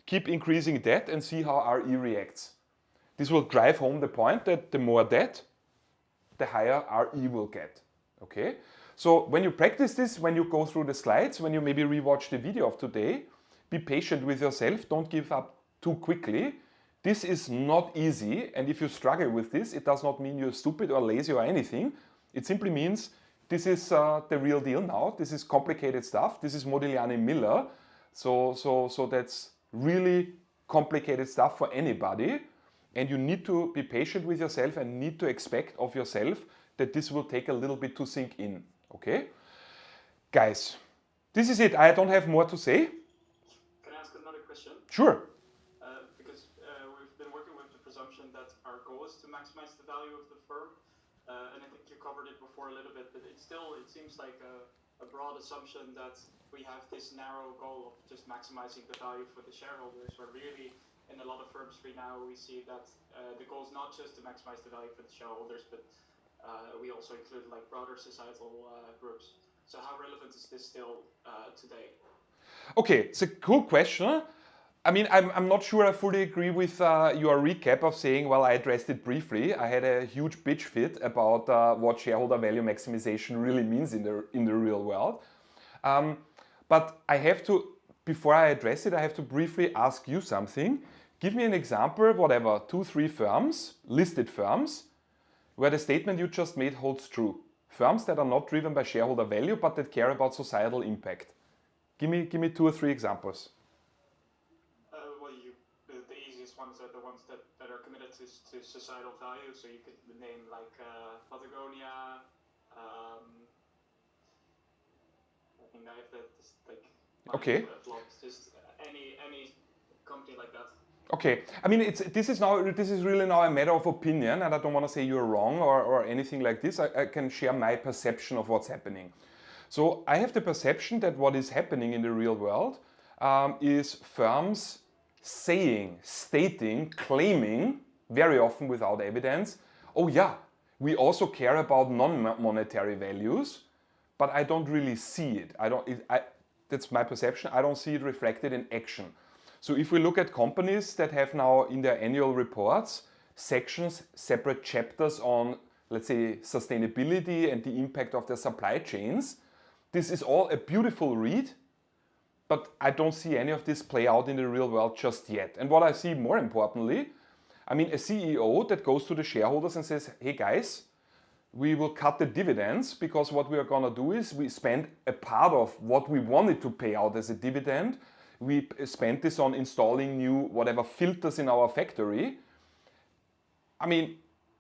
Keep increasing debt and see how RE reacts. This will drive home the point that the more debt, the higher RE will get. Okay? So when you practice this, when you go through the slides, when you maybe rewatch the video of today, be patient with yourself, don't give up too quickly. This is not easy, and if you struggle with this, it does not mean you're stupid or lazy or anything. It simply means this is the real deal now. This is complicated stuff. This is Modigliani Miller. So that's really complicated stuff for anybody. And you need to be patient with yourself and need to expect of yourself that this will take a little bit to sink in. Okay? Guys, this is it. I don't have more to say. Can I ask another question? Sure. Because we've been working with the presumption that our goal is to maximize the value of the firm. And I think you covered it before a little bit, but it seems like a broad assumption that we have this narrow goal of just maximizing the value for the shareholders, where really in a lot of firms now we see that the goal is not just to maximize the value for the shareholders, but we also include like broader societal groups. So how relevant is this still today? Okay, it's a cool question. I mean, I'm not sure I fully agree with your recap of saying, well, I addressed it briefly. I had a huge bitch fit about what shareholder value maximization really means in the real world. But I have to, before I address it, I have to briefly ask you something. Give me an example, whatever, 2, 3 firms, listed firms, where the statement you just made holds true. Firms that are not driven by shareholder value, but that care about societal impact. Give me 2 or 3 examples. The easiest ones are the ones that are committed to societal value. So you could name like Patagonia. I think I have that like. Okay. Just any company like that. Okay, I mean, this is really now a matter of opinion, and I don't want to say you're wrong or anything like this. I can share my perception of what's happening. So I have the perception that what is happening in the real world is firms stating, claiming, very often without evidence, oh yeah, we also care about non-monetary values, but I don't really see it. That's my perception. I don't see it reflected in action. So if we look at companies that have now in their annual reports sections, separate chapters on, let's say, sustainability and the impact of their supply chains. This is all a beautiful read, but I don't see any of this play out in the real world just yet. And what I see more importantly, I mean, a CEO that goes to the shareholders and says, hey guys, we will cut the dividends because what we are gonna do is we spend a part of what we wanted to pay out as a dividend. We spent this on installing new whatever filters in our factory. I mean,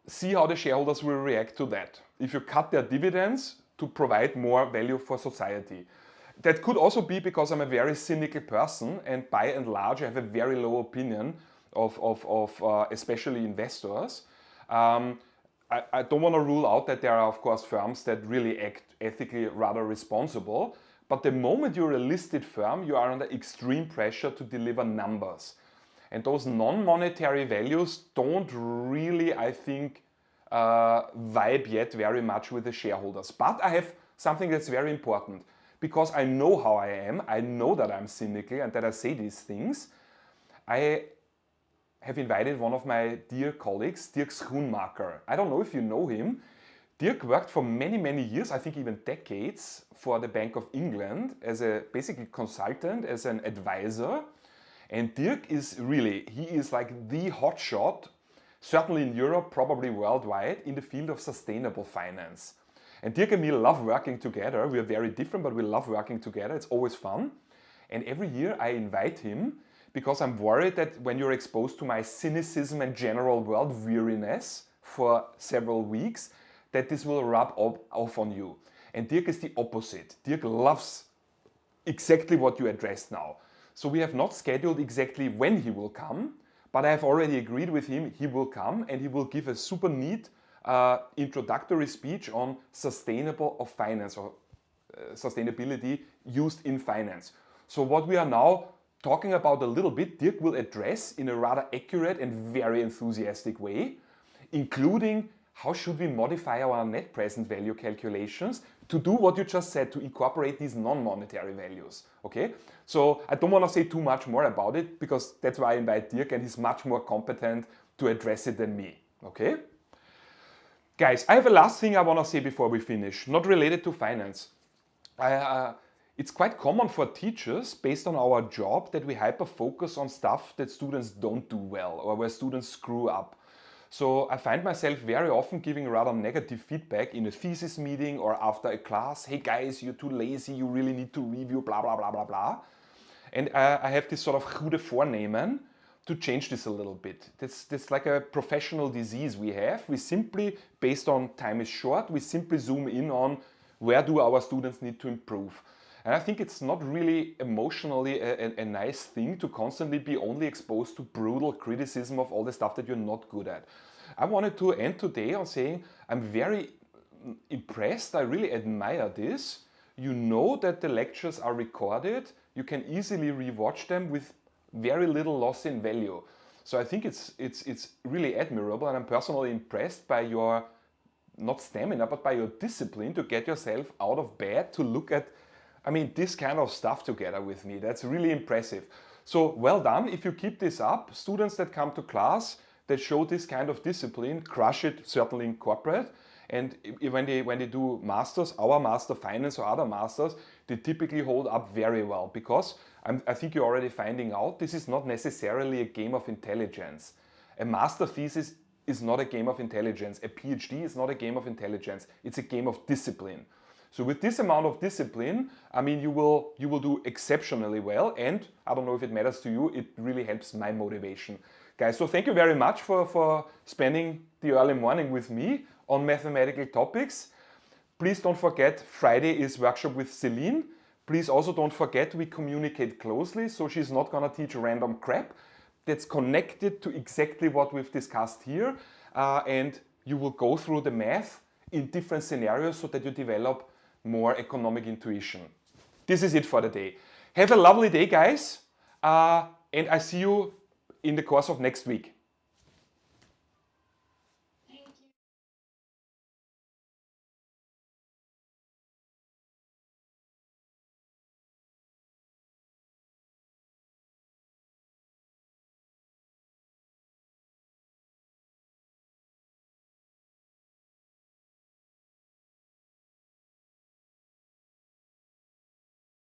see how the shareholders will react to that. If you cut their dividends to provide more value for society. That could also be because I'm a very cynical person and by and large I have a very low opinion of especially investors. I don't want to rule out that there are of course firms that really act ethically rather responsible, but the moment you're a listed firm, you are under extreme pressure to deliver numbers. And those non-monetary values don't really, I think, vibe yet very much with the shareholders. But I have something that's very important. Because I know how I am, I know that I'm cynical and that I say these things. I have invited one of my dear colleagues, Dirk Schoenmaker. I don't know if you know him. Dirk worked for many, many years, I think even decades, for the Bank of England as a basically consultant, as an advisor. And Dirk is really, he is like the hotshot, certainly in Europe, probably worldwide, in the field of sustainable finance. And Dirk and me love working together. We are very different, but we love working together. It's always fun. And every year I invite him because I'm worried that when you're exposed to my cynicism and general world weariness for several weeks, that this will rub off on you. And Dirk is the opposite. Dirk loves exactly what you addressed now. So we have not scheduled exactly when he will come, but I have already agreed with him he will come and he will give a super neat introductory speech on sustainable of finance or sustainability used in finance. So what we are now talking about a little bit, Dirk will address in a rather accurate and very enthusiastic way, including how should we modify our net present value calculations to do what you just said, to incorporate these non-monetary values. Okay, so I don't want to say too much more about it because that's why I invite Dirk and he's much more competent to address it than me. Okay. Guys, I have a last thing I want to say before we finish, not related to finance. It's quite common for teachers, based on our job, that we hyper-focus on stuff that students don't do well or where students screw up. So I find myself very often giving rather negative feedback in a thesis meeting or after a class. Hey guys, you're too lazy, you really need to review, blah, blah, blah, blah, blah. And I have this sort of goede voornemen to change this a little bit. That's like a professional disease we have. We simply, based on time is short, we simply zoom in on where do our students need to improve. And I think it's not really emotionally a nice thing to constantly be only exposed to brutal criticism of all the stuff that you're not good at. I wanted to end today on saying I'm very impressed, I really admire this. You know that the lectures are recorded, you can easily rewatch them with very little loss in value. So I think it's really admirable and I'm personally impressed by your, not stamina, but by your discipline to get yourself out of bed to look at, I mean, this kind of stuff together with me. That's really impressive. So well done. If you keep this up, students that come to class that show this kind of discipline, crush it certainly in corporate. And when they do masters, our master finance or other masters, they typically hold up very well because I think you're already finding out this is not necessarily a game of intelligence. A master thesis is not a game of intelligence. A PhD is not a game of intelligence. It's a game of discipline. So with this amount of discipline, I mean, you will do exceptionally well. And I don't know if it matters to you, it really helps my motivation. Guys, so thank you very much for spending the early morning with me on mathematical topics. Please don't forget, Friday is workshop with Celine. Please also don't forget we communicate closely, so she's not gonna teach random crap. That's connected to exactly what we've discussed here. And you will go through the math in different scenarios so that you develop more economic intuition. This is it for the day. Have a lovely day, guys. And I see you in the course of next week.